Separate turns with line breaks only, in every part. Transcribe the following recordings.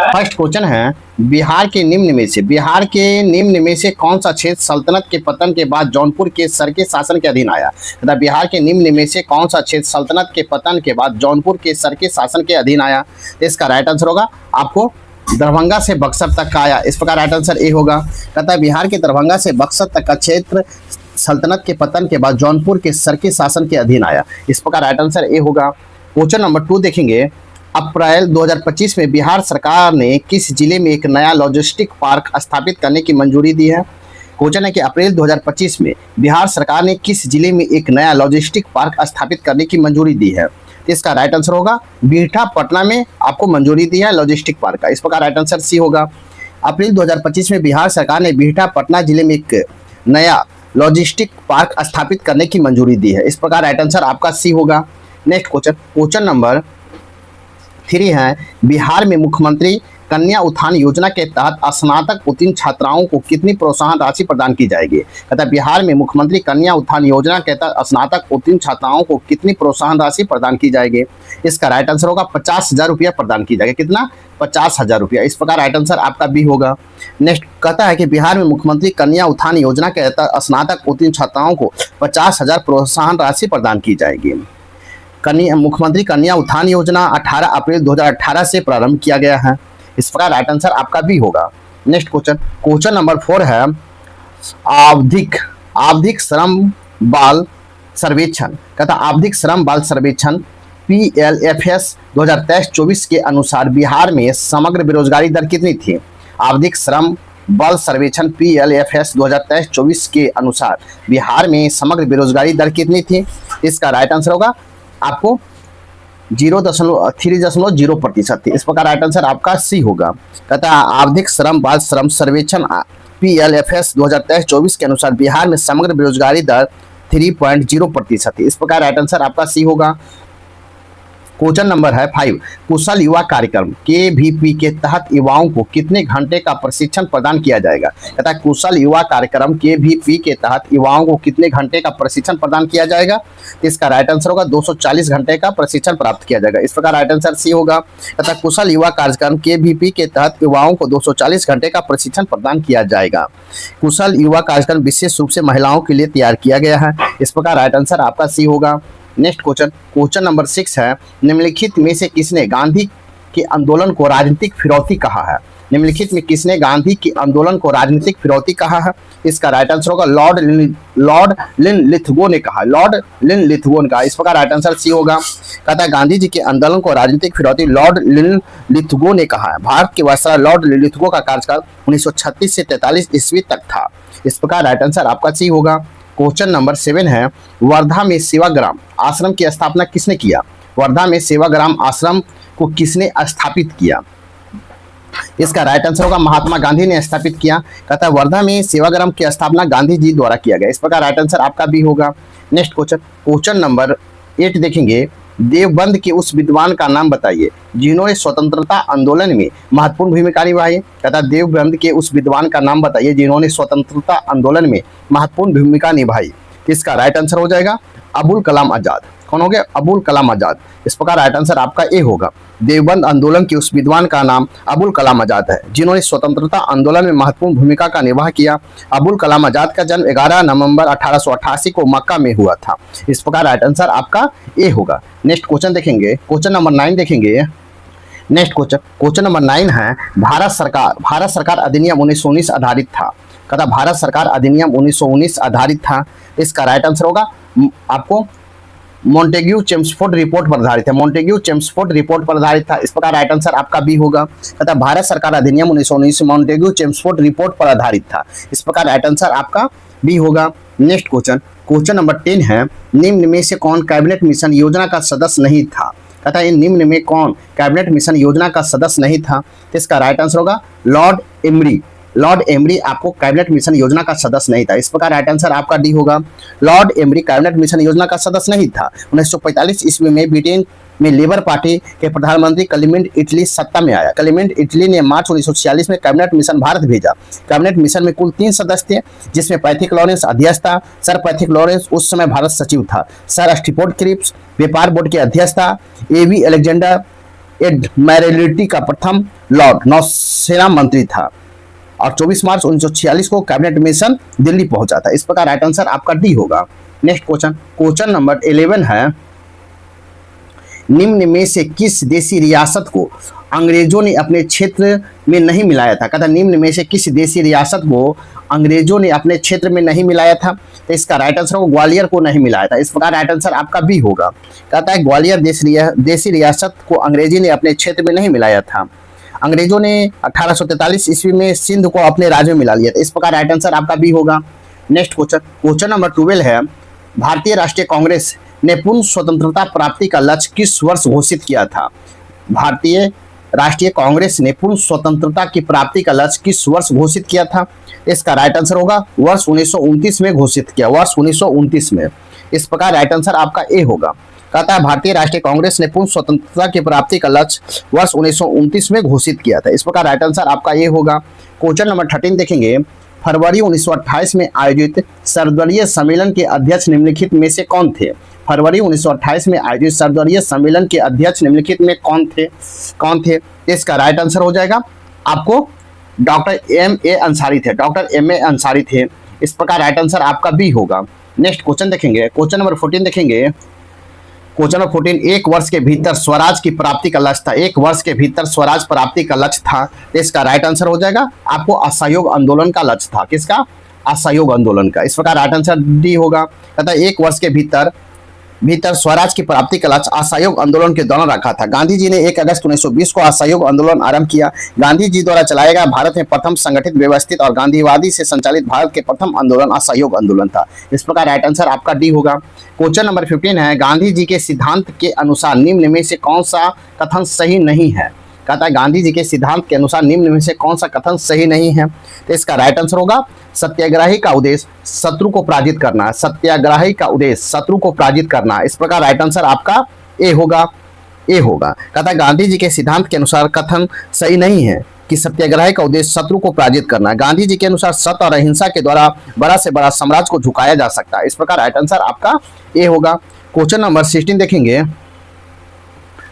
First question है, बिहार के निम्न में से कौन सा क्षेत्र सल्तनत के पतन के बाद जौनपुर के सर के शासन के अधीन आया? तथा बिहार के निम्न में से कौन सा क्षेत्र सल्तनत के पतन के बाद जौनपुर के सर के शासन के अधीन आया? तो इसका राइट आंसर होगा आपको दरभंगा से बक्सर तक का आया। इस प्रकार राइट आंसर ए होगा। कहता है बिहार के दरभंगा से बक्सर तक का क्षेत्र सल्तनत के पतन के बाद जौनपुर के सर के शासन के अधीन आया। इस प्रकार राइट आंसर ए होगा। क्वेश्चन नंबर 2 देखेंगे, अप्रैल 2025 में बिहार सरकार ने किस जिले में एक नया लॉजिस्टिक पार्क स्थापित करने की मंजूरी दी है? क्वेश्चन है कि अप्रैल 2025 में बिहार सरकार ने किस जिले में एक नया लॉजिस्टिक पार्क स्थापित करने की मंजूरी दी है? तो इसका राइट आंसर होगा बिहटा पटना में आपको मंजूरी दी है लॉजिस्टिक पार्क का। इस प्रकार राइट आंसर सी होगा। अप्रैल 2025 में बिहार सरकार ने बिहटा पटना जिले में एक नया लॉजिस्टिक पार्क स्थापित करने की मंजूरी दी है। इस प्रकार राइट आंसर आपका सी होगा। नेक्स्ट क्वेश्चन नंबर 3 है, बिहार में मुख्यमंत्री कन्या उत्थान योजना के तहत स्नातक उत्तीर्ण छात्राओं को कितनी प्रोत्साहन राशि प्रदान की जाएगी? कहता है बिहार में मुख्यमंत्री कन्या उत्थान योजना के तहत स्नातक उत्तीर्ण छात्राओं को कितनी प्रोत्साहन राशि प्रदान की जाएगी? इसका राइट आंसर होगा 50,000 रुपया प्रदान की जाएगी। कितना? 50,000 रुपया। इस प्रकार राइट आंसर आपका बी होगा। नेक्स्ट कहता है कि बिहार में मुख्यमंत्री कन्या उत्थान योजना के तहत स्नातक उत्तीर्ण छात्राओं को 50,000 प्रोत्साहन राशि प्रदान की जाएगी। मुख्यमंत्री कन्या उत्थान योजना 18 अप्रैल 2018 से प्रारंभ किया गया है। इस प्रकार राइट आंसर आपका भी होगा। नेक्स्ट क्वेश्चन नंबर 4 है, आवधिक श्रम बाल सर्वेक्षण। कहता आवधिक श्रम बाल सर्वेक्षण PLFS 2023-24 के अनुसार बिहार में समग्र बेरोजगारी दर कितनी थी? आवधिक श्रम बल सर्वेक्षण PLFS 2023-24 के अनुसार बिहार में समग्र बेरोजगारी दर कितनी थी? इसका राइट आंसर होगा आपको 0.30% थी। इस प्रकार राइट आंसर आपका सी होगा। कहता है आवधिक श्रम बाल श्रम सर्वेक्षण PLFS 2023-24 के अनुसार बिहार में समग्र बेरोजगारी दर 3.0% थी। इस प्रकार राइट आंसर आपका सी होगा। क्वेश्चन नंबर है 5, कुशल युवा कार्यक्रम KVP के तहत युवाओं को कितने घंटे का प्रशिक्षण प्रदान किया जाएगा? कहता है कुशल युवा कार्यक्रम KVP के तहत युवाओं को कितने घंटे का प्रशिक्षण प्रदान किया जाएगा? इसका राइट आंसर होगा 240 घंटे का प्रशिक्षण प्राप्त किया जाएगा। इस प्रकार राइट आंसर सी होगा। कहता है कुशल युवा कार्यक्रम KVP के तहत युवाओं को 240 घंटे का प्रशिक्षण प्रदान किया जाएगा। कुशल युवा कार्यक्रम विशेष रूप से महिलाओं के लिए तैयार किया गया है। इस प्रकार राइट आंसर आपका सी होगा। नेक्स्ट क्वेश्चन नंबर 6 है, निम्नलिखित में से किसने गांधी के आंदोलन को राजनीतिक फिरौती कहा है? निम्नलिखित में किसने गांधी के आंदोलन को राजनीतिक फिरौती कहा है? इसका राइट आंसर होगा लॉर्ड लिनलिथगो ने कहा। लॉर्ड लिनलिथगो ने कहा। इस प्रकार राइट आंसर सी होगा। कहता है गांधी जी के आंदोलन को राजनीतिक फिरौती लॉर्ड लिनलिथगो ने कहा है। भारत के वायसराय लॉर्ड लिनलिथगो का कार्यकाल 1936 से 43 ईस्वी तक था। इस प्रकार राइट आंसर आपका सी होगा। क्वेश्चन नंबर 7 है, वर्धा में सेवाग्राम आश्रम की स्थापना किसने किया? वर्धा में सेवाग्राम आश्रम को किसने स्थापित किया? इसका राइट आंसर होगा महात्मा गांधी ने स्थापित किया। कहता है वर्धा में सेवाग्राम की स्थापना गांधी जी द्वारा किया गया। इस प्रकार राइट आंसर आपका भी होगा। नेक्स्ट क्वेश्चन नंबर 8 देखेंगे, देवबंद के उस विद्वान का नाम बताइए जिन्होंने स्वतंत्रता आंदोलन में महत्वपूर्ण भूमिका निभाई। कहता देवबंद के उस विद्वान का नाम बताइए जिन्होंने स्वतंत्रता आंदोलन में महत्वपूर्ण भूमिका निभाई। इसका राइट आंसर हो जाएगा अबुल कलाम आजाद। कौन हो गया? अबुल कलाम आजाद। इस प्रकार राइट आंसर आपका ए होगा। देवबंद आंदोलन के उस विद्वान का नाम अबुल कलाम आजाद है जिन्होंने स्वतंत्रता आंदोलन में महत्वपूर्ण भूमिका का निर्वाह किया। अबुल कलाम आजाद का जन्म 11 नवंबर 1888 को मक्का में हुआ था। इस प्रकार राइट आंसर आपका ए होगा। नेक्स्ट क्वेश्चन देखेंगे, क्वेश्चन नंबर 9 देखेंगे। नेक्स्ट क्वेश्चन नंबर 9 है, भारत सरकार अधिनियम 1919 आधारित था। कहता भारत सरकार अधिनियम 1919 आधारित था। इसका राइट आंसर होगा आपको मॉन्टेग्यू चेम्सफोर्ड रिपोर्ट पर आधारित है। मॉन्टेग्यू चेम्सफोर्ड रिपोर्ट पर आधारित था। इस प्रकार राइट आंसर आपका बी होगा। कहता भारत सरकार अधिनियम 1919 मॉन्टेग्यू चेम्सफोर्ड रिपोर्ट पर आधारित था। इस प्रकार राइट आंसर आपका बी होगा। नेक्स्ट क्वेश्चन नंबर 10 है, निम्न में से कौन कैबिनेट मिशन योजना का सदस्य नहीं था? कहता है निम्न में कौन कैबिनेट मिशन योजना का सदस्य नहीं था? इसका राइट आंसर होगा लॉर्ड एमरी आपको कैबिनेट मिशन योजना का सदस्य नहीं था। इस प्रकार राइट आंसर आपका डी होगा। लॉर्ड एमरी कैबिनेट मिशन योजना का सदस्य नहीं था। 1945 ईस्वी में ब्रिटेन में लेबर पार्टी के प्रधानमंत्री क्लेमेंट इटली सत्ता में आया। क्लेमेंट इटली ने मार्च 1946 में कैबिनेट मिशन भारत भेजा। कैबिनेट मिशन में कुल 3 सदस्य थे, जिसमें पैथिक लॉरेंस अध्यक्ष था। सर पैथिक लॉरेंस उस समय भारत सचिव था। सर स्टीफोर्ड क्रिप्स व्यापार बोर्ड के अध्यक्ष था। एवी एडमिरल्टी का प्रथम लॉर्ड नौसेना मंत्री था और 24 मार्च 1946 को कैबिनेट मिशन दिल्ली पहुंचा था। इस प्रकार राइट आंसर आपका डी होगा। नेक्स्ट क्वेश्चन, क्वेश्चन नंबर 11 है, निम्न में से किस देशी रियासत को अंग्रेजों ने अपने क्षेत्र में नहीं मिलाया था? कहता निम्न में से किस देशी रियासत को अंग्रेजों ने अपने क्षेत्र में नहीं मिलाया था? तो इसका राइट आंसर होगा ग्वालियर को नहीं मिलाया था। इस प्रकार राइट आंसर आपका बी होगा। कहता है ग्वालियर देशी रियासत को अंग्रेजी ने अपने क्षेत्र में नहीं मिलाया था। अंग्रेजों ने 1843 ईस्वी में सिंध को अपने राज्य में मिला लिया था। इस प्रकार राइट आंसर आपका बी होगा। नेक्स्ट क्वेश्चन, क्वेश्चन नंबर 12 है, भारतीय राष्ट्रीय कांग्रेस ने पूर्ण स्वतंत्रता प्राप्ति का लक्ष्य किस वर्ष घोषित किया था? भारतीय राष्ट्रीय कांग्रेस ने पूर्ण स्वतंत्रता की प्राप्ति का लक्ष्य किस वर्ष घोषित किया था? इसका राइट आंसर होगा वर्ष 1929 में घोषित किया, वर्ष 1929 में। इस प्रकार राइट आंसर आपका ए होगा। कहता है भारतीय राष्ट्रीय कांग्रेस ने पूर्ण स्वतंत्रता की प्राप्ति का लक्ष्य वर्ष 1929 में घोषित किया था। इस प्रकार राइट आंसर आपका ए होगा। क्वेश्चन नंबर 13 देखेंगे, फरवरी 1928 में आयोजित सर्वदलीय सम्मेलन के अध्यक्ष निम्नलिखित में से कौन थे? फरवरी 1928 में आयोजित सर्वदलीय सम्मेलन के अध्यक्ष निम्नलिखित में कौन थे? इसका राइट आंसर हो जाएगा आपको डॉक्टर M.A. अंसारी थे, डॉक्टर M.A. अंसारी थे। इस प्रकार राइट आंसर आपका बी होगा। नेक्स्ट क्वेश्चन देखेंगे, क्वेश्चन नंबर 14 देखेंगे। क्वेश्चन नंबर 14, एक वर्ष के भीतर स्वराज की प्राप्ति का लक्ष्य था, एक वर्ष के भीतर स्वराज प्राप्ति का लक्ष्य था। इसका राइट आंसर हो जाएगा आपको असहयोग आंदोलन का लक्ष्य था। किसका? असहयोग आंदोलन का। इस प्रकार राइट आंसर डी होगा। कहता है एक वर्ष के भीतर स्वराज की प्राप्ति का लक्ष्य असहयोग आंदोलन के दौरान रखा था। गांधी जी ने 1 अगस्त 1920 को असहयोग आंदोलन आरंभ किया। गांधी जी द्वारा चलाया गया भारत में प्रथम संगठित, व्यवस्थित और गांधीवादी से संचालित भारत के प्रथम आंदोलन असहयोग आंदोलन था। इस प्रकार राइट आंसर आपका डी होगा। क्वेश्चन नंबर 15 है, गांधी जी के सिद्धांत के अनुसार निम्न में से कौन सा कथन सही नहीं है? कहता है गांधी जी के सिद्धांत के अनुसार निम्न में से कौन सा कथन सही नहीं है? तो इसका राइट आंसर होगा सत्याग्रही का उद्देश्य शत्रु को पराजित करना, सत्याग्रही का उद्देश्य शत्रु को पराजित करना। इस प्रकार राइट आंसर आपका ए होगा। कहता है गांधी जी के सिद्धांत के अनुसार कथन सही नहीं है कि सत्याग्रही का उद्देश्य शत्रु को पराजित करना। गांधी जी के अनुसार सत्य और अहिंसा के द्वारा बड़ा से बड़ा साम्राज्य को झुकाया जा सकता है। इस प्रकार राइट आंसर आपका ए होगा। क्वेश्चन नंबर 16 देखेंगे।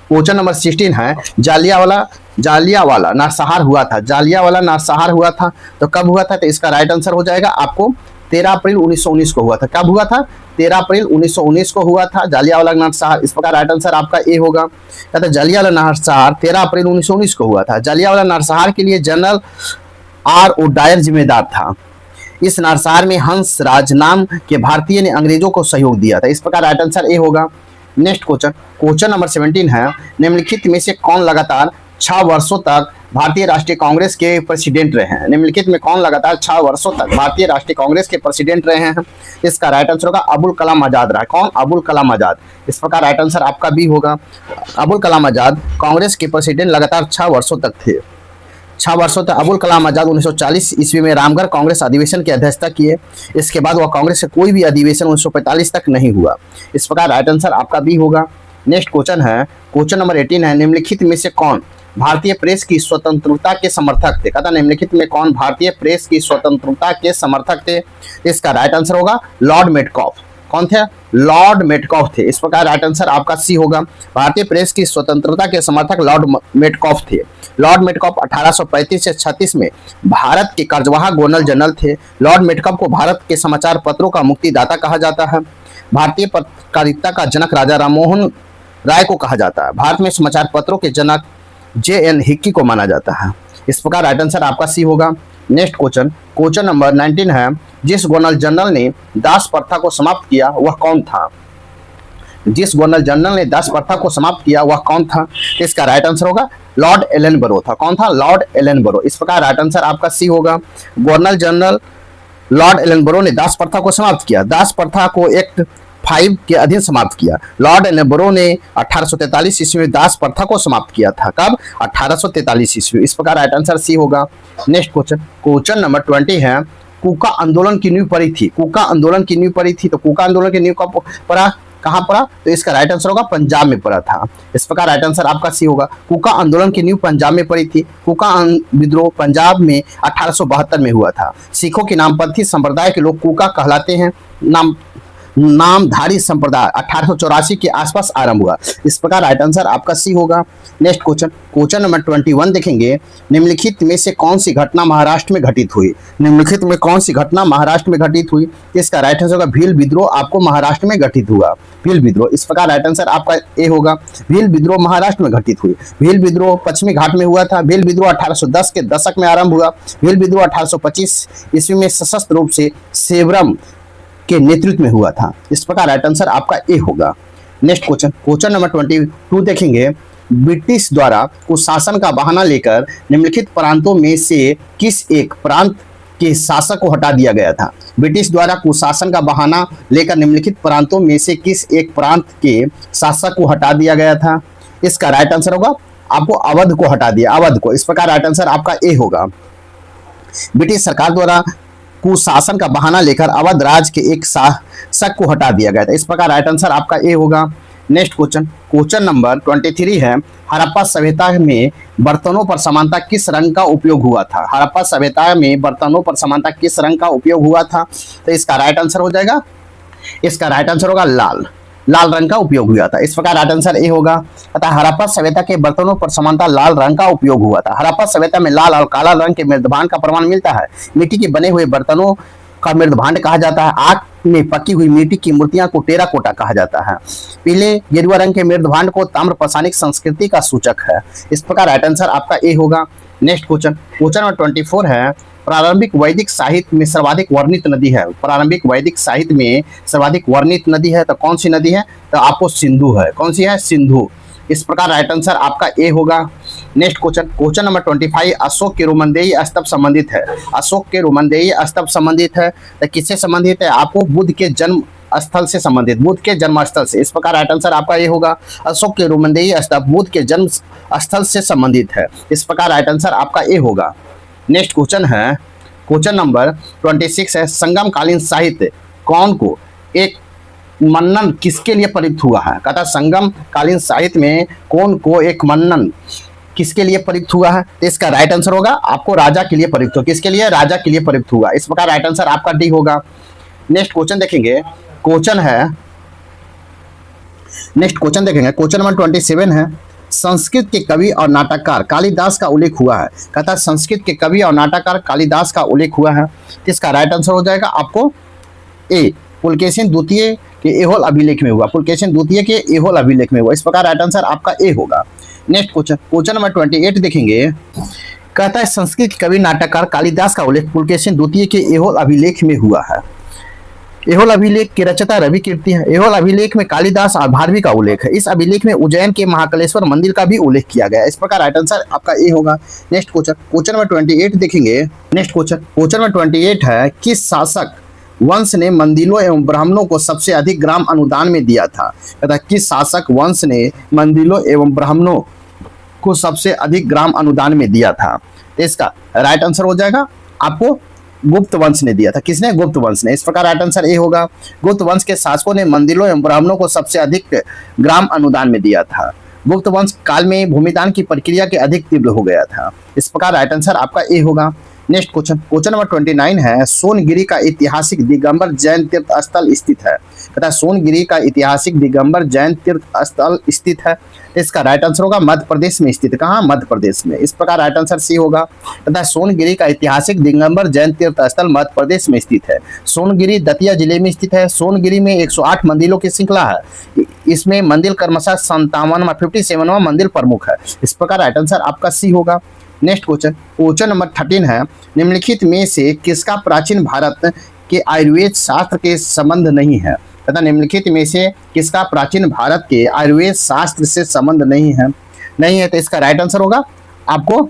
क्वेश्चन नंबर 16 है, जालियांवाला नरसंहार हुआ था। जालियांवाला नरसंहार हुआ था तो कब हुआ था? तो इसका राइट आंसर हो जाएगा आपको 13 अप्रैल 1919 को हुआ था। कब हुआ था? 13 अप्रैल 1919 को हुआ था जालियांवाला नरसंहार। इस प्रकार राइट आंसर आपका ए होगा। कहता है जालियांवाला नरसंहार 13 अप्रैल 1919 को हुआ था। जालियांवाला नरसंहार के लिए जनरल R.O. डायर जिम्मेदार था। इस नरसंहार में हंसराज नाम के भारतीय ने अंग्रेजों को सहयोग दिया था। इस प्रकार राइट आंसर ए होगा। नेक्स्ट क्वेश्चन नंबर 17 है, निम्नलिखित में से कौन लगातार 6 वर्षों तक भारतीय राष्ट्रीय कांग्रेस के प्रेसिडेंट रहे हैं? निम्नलिखित में कौन लगातार 6 वर्षों तक भारतीय राष्ट्रीय कांग्रेस के प्रेसिडेंट रहे हैं? इसका राइट आंसर होगा अबुल कलाम आजाद रहा। कौन? अबुल कलाम आजाद। इस प्रकार राइट आंसर आपका बी होगा। अबुल कलाम आजाद कांग्रेस के प्रेसिडेंट लगातार 6 वर्षों तक थे। 6 वर्षों तक अबुल कलाम आजाद 1940 ईस्वी में रामगढ़ कांग्रेस अधिवेशन की अध्यक्षता किए। इसके बाद वह कांग्रेस से कोई भी अधिवेशन 1945 तक नहीं हुआ। इस प्रकार राइट आंसर आपका बी होगा। नेक्स्ट क्वेश्चन है, क्वेश्चन नंबर 18 है, निम्नलिखित में से कौन भारतीय प्रेस की स्वतंत्रता के समर्थक थे? कहता निम्नलिखित में कौन भारतीय प्रेस की स्वतंत्रता के समर्थक थे? इसका राइट आंसर होगा लॉर्ड मेटकॉफ। कौन थे? लॉर्ड मेटकॉफ थे। इस प्रकार राइट आंसर आपका सी होगा। भारतीय प्रेस की स्वतंत्रता के समर्थक लॉर्ड मेटकॉफ थे। लॉर्ड मेटकॉफ 1835 से 36 में भारत के कार्यवाहक गवर्नर जनरल थे। लॉर्ड मेटकॉफ को भारत के समाचार पत्रों का मुक्तिदाता कहा जाता है। भारतीय पत्रकारिता का जनक राजा राममोहन राय को कहा जाता है। भारत में समाचार पत्रों के जनक J.N. हिक्की को माना जाता है। इस प्रकार राइट आंसर आपका सी होगा। नेक्स्ट क्वेश्चन नंबर 19 है, जिस गवर्नर जनरल ने दास प्रथा को समाप्त किया वह कौन था? जिस गवर्नर जनरल ने दास प्रथा को समाप्त किया वह कौन था? इसका राइट आंसर होगा लॉर्ड एलनबरो था। कौन था? Lord Ellenborough. इस प्रकार राइट आंसर आपका सी होगा। गवर्नर जनरल लॉर्ड एलनबरो ने दास प्रथा को समाप्त किया। दास प्रथा को एक्ट 5 के अधीन समाप्त किया। लॉर्ड एलनबरो ने 1843 ईस्वी में दास प्रथा को समाप्त किया था। कब? 1843 ईस्वी। इस प्रकार राइट आंसर सी होगा। नेक्स्ट क्वेश्चन नंबर 20 है, कूका आंदोलन की नींव पड़ी थी। कूका आंदोलन की नींव पड़ी थी तो कूका आंदोलन की नींव कब पड़ा, कहां पड़ा? तो इसका राइट आंसर होगा पंजाब में पड़ा था। इस प्रकार राइट आंसर आपका सी होगा। कूका आंदोलन की नींव पंजाब में पड़ी थी। कूका विद्रोह पंजाब में 1872 में हुआ था। सिखों की नामपंथी संप्रदाय के लोग कूका कहलाते हैं। नामधारी संप्रदाय 1884 के आसपास आरंभ हुआ। इस प्रकार राइट आंसर आपका सी होगा। नेक्स्ट क्वेश्चन, क्वेश्चन नंबर 21 देखेंगे, निम्नलिखित में से कौन सी घटना महाराष्ट्र में घटित हुई? निम्नलिखित में कौन सी घटना महाराष्ट्र में घटित हुई? इसका राइट आंसर होगा भील विद्रोह आपको महाराष्ट्र में घटित हुआ। भील विद्रोह, इस प्रकार राइट आंसर आपका ए होगा। भील विद्रोह महाराष्ट्र में घटित हुई। भील विद्रोह पश्चिमी घाट में हुआ था। भील विद्रोह 1810 के दशक में आरंभ हुआ। भील विद्रोह 1825 ईस्वी में सशस्त्र रूप से सेवरम के नेतृत्व में हुआ था। इस प्रकार राइट आंसर आपका ए होगा। नेक्स्ट क्वेश्चन, क्वेश्चन नंबर 22 देखेंगे, ब्रिटिश द्वारा कुशासन का बहाना लेकर निम्नलिखित प्रांतों में से किस एक प्रांत के शासक को हटा दिया गया था? ब्रिटिश द्वारा कुशासन का बहाना लेकर निम्नलिखित प्रांतों में से किस एक प्रांत के शासक को हटा दिया गया था? इसका राइट आंसर होगा आपको अवध को हटा दिया, अवध को। इस प्रकार राइट आंसर आपका ए होगा। ब्रिटिश सरकार द्वारा कुशासन का बहाना लेकर अवध राज्य के एक शासक को हटा दिया गया था। इस प्रकार राइट आंसर आपका ए होगा। नेक्स्ट क्वेश्चन, क्वेश्चन नंबर 23 है, हड़प्पा सभ्यता में बर्तनों पर समानता किस रंग का उपयोग हुआ था? हड़प्पा सभ्यता में बर्तनों पर समानता किस रंग का उपयोग हुआ था? तो इसका राइट आंसर हो जाएगा, इसका राइट आंसर होगा लाल, लाल रंग का उपयोग हुआ था। इस प्रकार राइट आंसर ए होगा। अतः हड़प्पा सभ्यता के बर्तनों पर समानता लाल रंग का उपयोग हुआ था। हड़प्पा सभ्यता में लाल और काला रंग के मृदभांड का प्रमाण मिलता है। मिट्टी के बने हुए बर्तनों का मृदभांड कहा जाता है। आग में पकी हुई मिट्टी की मूर्तियां को टेराकोटा कहा जाता है। पीले गेरुआ रंग के मृदभांड को ताम्र पाषाणिक संस्कृति का सूचक है। इस प्रकार राइट आंसर आपका ए होगा। नेक्स्ट क्वेश्चन, क्वेश्चन नंबर 24 है, प्रारंभिक वैदिक साहित्य में सर्वाधिक वर्णित नदी है। प्रारंभिक वैदिक साहित्य में सर्वाधिक वर्णित नदी है तो कौन सी नदी है? तो आपको सिंधु है। कौन सी है? सिंधु। इस प्रकार राइट आंसर आपका ए होगा। Next question, question number 25, Ashok के रोमनदेही स्तंभ संबंधित है। अशोक के रोमनदेही स्तंभ संबंधित है तो किससे संबंधित है? आपको बुद्ध के जन्म स्थल से संबंधित, बुद्ध के जन्म स्थल से। इस प्रकार राइट आंसर आपका ये होगा। अशोक के रोमनदेही स्तंभ बुद्ध के जन्म स्थल से संबंधित है। इस प्रकार राइट आंसर आपका ए होगा। नेक्स्ट क्वेश्चन है, क्वेश्चन नंबर 26 है, संगम कालीन साहित्य कौन को एक मन्नन किसके लिए प्रयुक्त हुआ है? कहता संगम कालीन साहित्य में कौन को एक मन्नन किसके लिए प्रयुक्त हुआ है? तो इसका राइट आंसर होगा आपको राजा के लिए प्रयुक्त हुआ। किसके लिए? राजा के लिए प्रयुक्त हुआ। इस प्रकार राइट आंसर आपका डी होगा। नेक्स्ट क्वेश्चन देखेंगे, क्वेश्चन है, नेक्स्ट क्वेश्चन देखेंगे, क्वेश्चन नंबर 27 है, संस्कृत के कवि और नाटककार कालिदास का उल्लेख हुआ है। कहता है संस्कृत के कवि और नाटककार कालिदास का उल्लेख हुआ है। इसका राइट आंसर हो जाएगा आपको ए, पुलकेशिन द्वितीय के एहोल अभिलेख में हुआ। पुलकेशिन द्वितीय के एहोल अभिलेख में हुआ। इस प्रकार राइट आंसर आपका ए होगा। नेक्स्ट क्वेश्चन, क्वेश्चन नंबर 28 देखेंगे, कहता है संस्कृत कवि नाटककार कालिदास का उल्लेख पुलकेशिन द्वितीय के एहोल अभिलेख में हुआ है। एहोल अभिलेख के रचयिता रवि कीर्ति है। एहोल अभिलेख में कालिदास और भारवी का उल्लेख है। इस अभिलेख में उज्जैन के महाकालेश्वर मंदिर का भी उल्लेख किया गया है। इस प्रकार राइट आंसर आपका ए होगा। नेक्स्ट क्वेश्चन, क्वेश्चन नंबर 28 देखेंगे। नेक्स्ट क्वेश्चन, क्वेश्चन नंबर 28 है, किस शासक वंश ने मंदिरों एवं ब्राह्मणों को सबसे अधिक ग्राम अनुदान में दिया था? कहता है किस शासक वंश ने मंदिरों एवं ब्राह्मणों को सबसे अधिक ग्राम अनुदान में दिया था? तो इसका राइट आंसर हो जाएगा आपको गुप्त वंश ने दिया था। किसने? गुप्त वंश ने। इस प्रकार राइट आंसर ए होगा। गुप्त वंश के शासकों ने मंदिरों एवं ब्राह्मणों को सबसे अधिक ग्राम अनुदान में दिया था। गुप्त वंश काल में भूमिदान की प्रक्रिया के अधिक तीव्र हो गया था। इस प्रकार राइट आंसर आपका ए होगा। नेक्स्ट क्वेश्चन, क्वेश्चन नंबर 29 है, सोनगिरी का ऐतिहासिक दिगंबर जैन तीर्थ स्थल स्थित है। कहता है सोनगिरी का ऐतिहासिक दिगंबर जैन तीर्थ स्थल स्थित है। इसका राइट आंसर होगा मध्य प्रदेश में स्थित। कहाँ? मध्य प्रदेश में। इस प्रकार राइट आंसर सी होगा। कहता है सोनगिरी का ऐतिहासिक दिगंबर जैन तीर्थ स्थल मध्य प्रदेश में स्थित है। सोनगिरी दतिया जिले में स्थित है। सोनगिरी में 108 मंदिरों की श्रृंखला है। इसमें मंदिर क्रमशः 57वां मंदिर प्रमुख है। इस प्रकार राइट आंसर आपका सी होगा। नेक्स्ट क्वेश्चन, क्वेश्चन नंबर 13 है, निम्नलिखित में से किसका प्राचीन भारत के आयुर्वेद शास्त्र के संबंध नहीं है? तथा निम्नलिखित में से किसका प्राचीन भारत के आयुर्वेद शास्त्र से संबंध नहीं है तो इसका राइट आंसर होगा आपको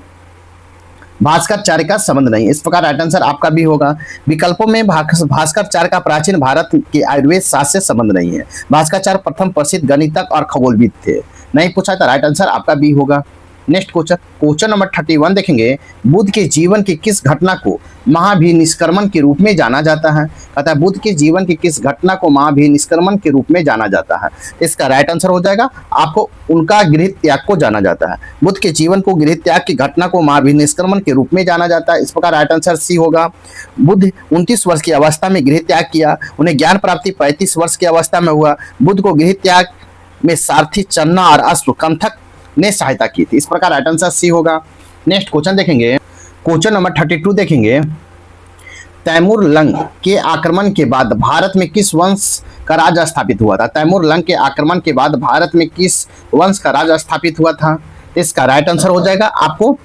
भास्कराचार्य का संबंध नहीं। इस प्रकार राइट आंसर आपका भी होगा। विकल्पों में भास्कराचार्य का प्राचीन भारत के आयुर्वेद शास्त्र से संबंध नहीं है। भास्कराचार्य प्रथम प्रसिद्ध गणितज्ञ और खगोलविद थे। नहीं पूछा तो राइट आंसर आपका बी होगा। नेक्स्ट क्वेश्चन नंबर 31 देखेंगे, बुद्ध के जीवन की किस घटना को महाभिनिष्क्रमण के रूप में जाना जाता है। कहता है बुद्ध के जीवन की किस घटना को महाभिनिष्क्रमण के रूप में जाना जाता है। इसका राइट आंसर हो जाएगा आपको उनका गृह त्याग को जाना जाता है। बुद्ध के जीवन को गृह त्याग की घटना को महाभिनिष्क्रमण के रूप में जाना जाता है। इस प्रकार राइट आंसर सी होगा। बुद्ध 29 वर्ष की अवस्था में गृह त्याग किया, उन्हें ज्ञान प्राप्ति 35 वर्ष की अवस्था में हुआ। बुद्ध को गृह त्याग में सारथी, चन्ना और अश्वकंथक ने सहायता की थी। इस प्रकार राइट आंसर सी होगा। नेक्स्ट क्वेश्चन देखेंगे, क्वेश्चन नंबर 32 देखेंगे, तैमूर लंग के आक्रमण के बाद भारत में किस वंश का राज स्थापित हुआ था। तैमूर लंग के आक्रमण के बाद भारत में किस वंश का राज स्थापित हुआ था। इसका राइट आंसर हो जाएगा आपको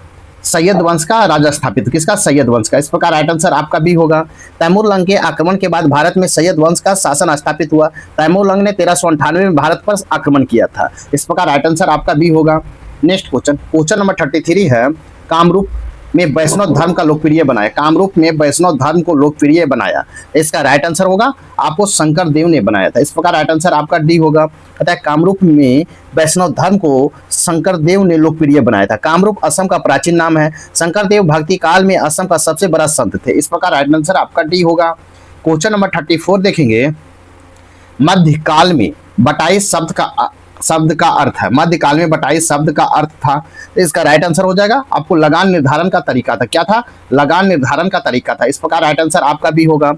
सैयद वंश का राज स्थापित। किसका? सैयद वंश का। इस प्रकार राइट आंसर आपका भी होगा। तैमूर लंग के आक्रमण के बाद भारत में सैयद वंश का शासन स्थापित हुआ। तैमूर लंग ने 1398 में भारत पर आक्रमण किया था। इस प्रकार राइट आंसर आपका भी होगा। नेक्स्ट क्वेश्चन नंबर 33 है, कामरूप में वैष्णव धर्म का लोकप्रिय बनाया। कामरूप में वैष्णव धर्म को लोकप्रिय बनाया। इसका राइट आंसर होगा आपको शंकर देव ने बनाया था। इस प्रकार राइट आंसर आपका डी होगा। कहता है कामरूप में वैष्णव धर्म को शंकर देव ने लोकप्रिय बनाया था। कामरूप असम का प्राचीन नाम है। शंकर देव भक्ति काल में असम का सबसे बड़ा संत थे। इस प्रकार राइट आंसर आपका डी होगा। क्वेश्चन नंबर 34 देखेंगे, मध्यकाल में बटाई शब्द का अर्थ है। मध्यकाल में बटाई शब्द का अर्थ था। इसका राइट आंसर हो जाएगा आपको लगान निर्धारण का तरीका था। क्या था? लगान निर्धारण का तरीका था। इस प्रकार राइट आंसर आपका भी होगा।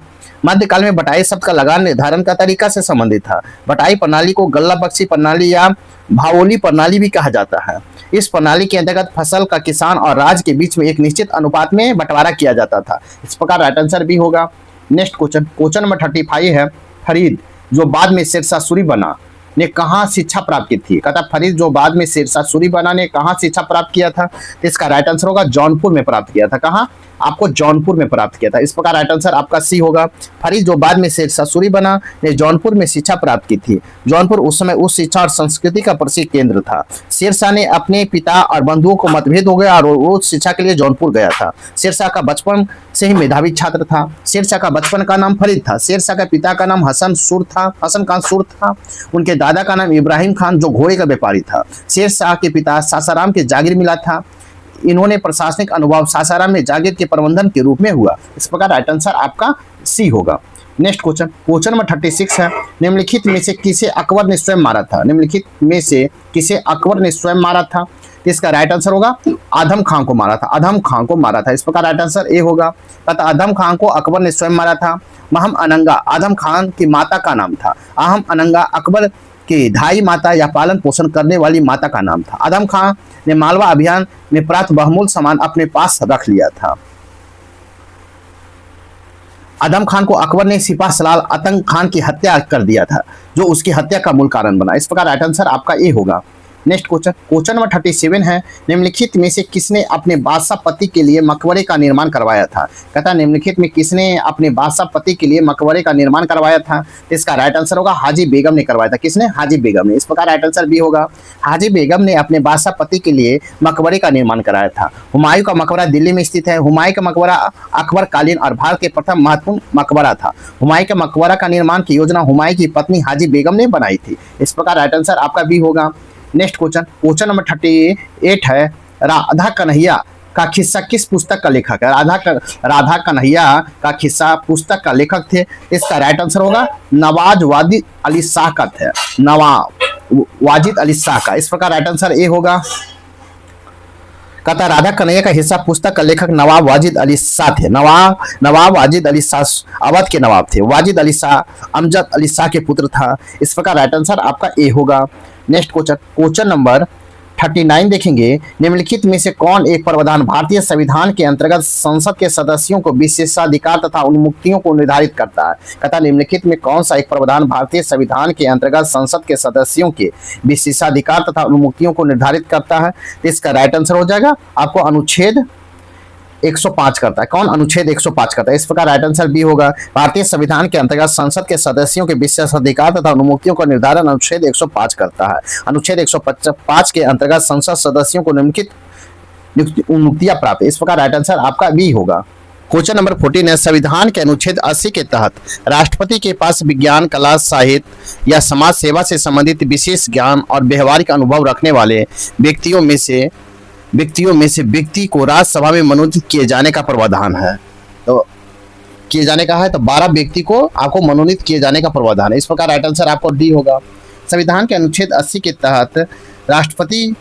मध्यकाल में बटाई शब्द का लगान निर्धारण का तरीका से संबंधित था। बटाई प्रणाली को गल्ला बख्शी प्रणाली या भावोली प्रणाली भी कहा जाता है। इस प्रणाली के अंतर्गत फसल का किसान और राज्य के बीच में एक निश्चित अनुपात में बंटवारा किया जाता था। इस प्रकार राइट आंसर भी होगा। नेक्स्ट क्वेश्चन नंबर 35 है, फरीद जो बाद में शेरशाह सूरी बना ने कहाँ शिक्षा प्राप्त की थी। कहता फरीद जो बाद में शेरशाह सूरी बना ने कहाँ शिक्षा प्राप्त किया था। तो इसका राइट आंसर होगा जौनपुर में प्राप्त किया था। कहाँ? आपको जौनपुर में प्राप्त किया था। इस प्रकार राइट आंसर आपका सी होगा। फरीद जो बाद में शेरशाह सूरी बना ने जौनपुर में शिक्षा प्राप्त की थी। जौनपुर उस समय उस शिक्षा और संस्कृति का प्रसिद्ध केंद्र था। शेरशाह ने अपने पिता और बंधुओं को मतभेद हो गया और वो शिक्षा के लिए जौनपुर गया था। शेरशाह का बचपन से ही मेधावी छात्र था। शेरशाह का बचपन का नाम फरीद था। शेरशाह के पिता का नाम हसन खान सुर था। उनके दादा का नाम इब्राहिम खान जो घोड़े का व्यापारी था। शेरशाह के पिता सासाराम के जागीर मिला था। इन्होंने प्रशासनिक अनुभव सासाराम में जागीर के प्रबंधन के रूप में हुआ। इस प्रकार राइट आंसर आपका सी होगा। नेक्स्ट क्वेश्चन नंबर 36 है, निम्नलिखित में से किसे अकबर ने स्वयं मारा था। निम्नलिखित में से किसे अकबर ने स्वयं मारा था। इसका राइट आंसर होगा आदम खान को मारा था। आदम खान को मारा था। इस प्रकार राइट आंसर ए होगा। आदम खान को अकबर ने स्वयं मारा था। महम अनंगा आदम खान की माता का नाम था। अहम अनंगा अकबर की धाई माता या पालन पोषण करने वाली माता का नाम था। आदम खान ने मालवा अभियान में प्राप्त बहुमूल्य सामान अपने पास रख लिया था। आदम खान को अकबर ने सिपाह सलाल आतंक खान की हत्या कर दिया था, जो उसकी हत्या का मूल कारण बना। इस प्रकार राइट आंसर आपका ए होगा। नेक्स्ट क्वेश्चन नंबर 37 है, निम्नलिखित में से किसने अपने बादशाह पति के लिए मकबरे का निर्माण करवाया था। कहता है निम्नलिखित में किसने अपने बादशाह पति के लिए मकबरे का निर्माण करवाया था। इसका राइट आंसर होगा हाजी बेगम ने करवाया था। किसने? हाजी बेगम ने। इस प्रकार राइट आंसर भी होगा। हाजी बेगम ने अपने बादशाह पति के लिए मकबरे का निर्माण कराया था। हुमायूं का मकबरा दिल्ली में स्थित है। हुमायूं का मकबरा अकबर कालीन और भारत के प्रथम महत्वपूर्ण मकबरा था। हुमायूं के मकबरा का निर्माण की योजना हुमायूं की पत्नी हाजी बेगम ने बनाई थी। इस प्रकार राइट आंसर आपका भी होगा। नेक्स्ट क्वेश्चन नंबर 38 है, राधा कन्हैया का किस्सा किस पुस्तक का लेखक है। राधा कन्हैया का किस्सा पुस्तक का लेखक थे। इसका राइट आंसर होगा नवाब वाजिद अली शाह का थे। नवाब वाजिद अली शाह का। इस प्रकार राइट आंसर ए होगा। कहता राधा कन्हैया का हिस्सा पुस्तक का लेखक नवाब वाजिद अली शाह थे। नवाब वाजिद अली शाह अवध के नवाब थे। वाजिद अली शाह अमजद अली शाह के पुत्र था। इस प्रकार राइट आंसर आपका ए होगा। नेक्स्ट क्वेश्चन नंबर 39 देखेंगे, निम्नलिखित में से कौन एक प्रावधान भारतीय संविधान के अंतर्गत संसद के सदस्यों को विशेषाधिकार तथा उन्मुक्तियों को निर्धारित करता है। कहता निम्नलिखित में कौन सा एक प्रावधान भारतीय संविधान के अंतर्गत संसद के सदस्यों के विशेषाधिकार तथा उन्मुक्तियों को निर्धारित करता है। तो इसका राइट आंसर हो जाएगा आपको अनुच्छेद 105 करता है। कौन? अनुच्छेद 105 करता है। इस प्रकार राइट आंसर बी होगा। भारतीय संविधान के अंतर्गत संसद के सदस्यों के विशेषाधिकार तथा अनुमुक्तियों का निर्धारण अनुच्छेद 105 करता है। अनुच्छेद 105 के अंतर्गत संसद सदस्यों को निम्नलिखित उन्मुक्तियां प्राप्त है। इस प्रकार राइट आंसर आपका बी होगा। क्वेश्चन नंबर 14 है, संविधान के अनुच्छेद 80 के तहत राष्ट्रपति के पास विज्ञान, कला, साहित्य या समाज सेवा से संबंधित विशेष ज्ञान और व्यवहारिक अनुभव रखने वाले व्यक्तियों में से व्यक्तियों में से व्यक्ति को राज्यसभा में मनोनीत किए जाने का प्रावधान है। तो किए जाने का है तो 12 व्यक्ति को आपको मनोनीत किए जाने का प्रावधान है। इस प्रकार राइट आंसर आपको डी होगा। संविधान के अनुच्छेद 80 के तहत राष्ट्रपति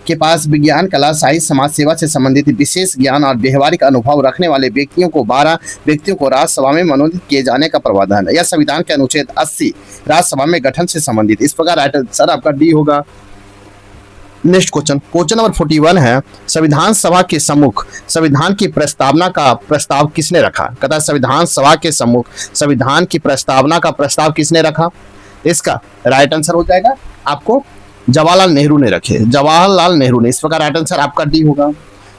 के पास विज्ञान, कला, साहित्य, समाज सेवा से संबंधित विशेष ज्ञान और व्यवहारिक अनुभव रखने वाले व्यक्तियों को 12 व्यक्तियों को राज्यसभा में मनोनीत किए जाने का प्रावधान है। यह संविधान के अनुच्छेद 80 राज्यसभा में गठन से संबंधित। इस प्रकार राइट आंसर आपका डी होगा। नेक्स्ट क्वेश्चन नंबर 41 है, संविधान सभा के सम्मुख संविधान की प्रस्तावना का प्रस्ताव किसने रखा? कहता है संविधान सभा के सम्मुख संविधान की प्रस्तावना का प्रस्ताव किसने रखा? इसका राइट आंसर हो जाएगा आपको जवाहरलाल नेहरू ने रखे, जवाहरलाल नेहरू ने। इस प्रकार राइट आंसर आपका डी होगा।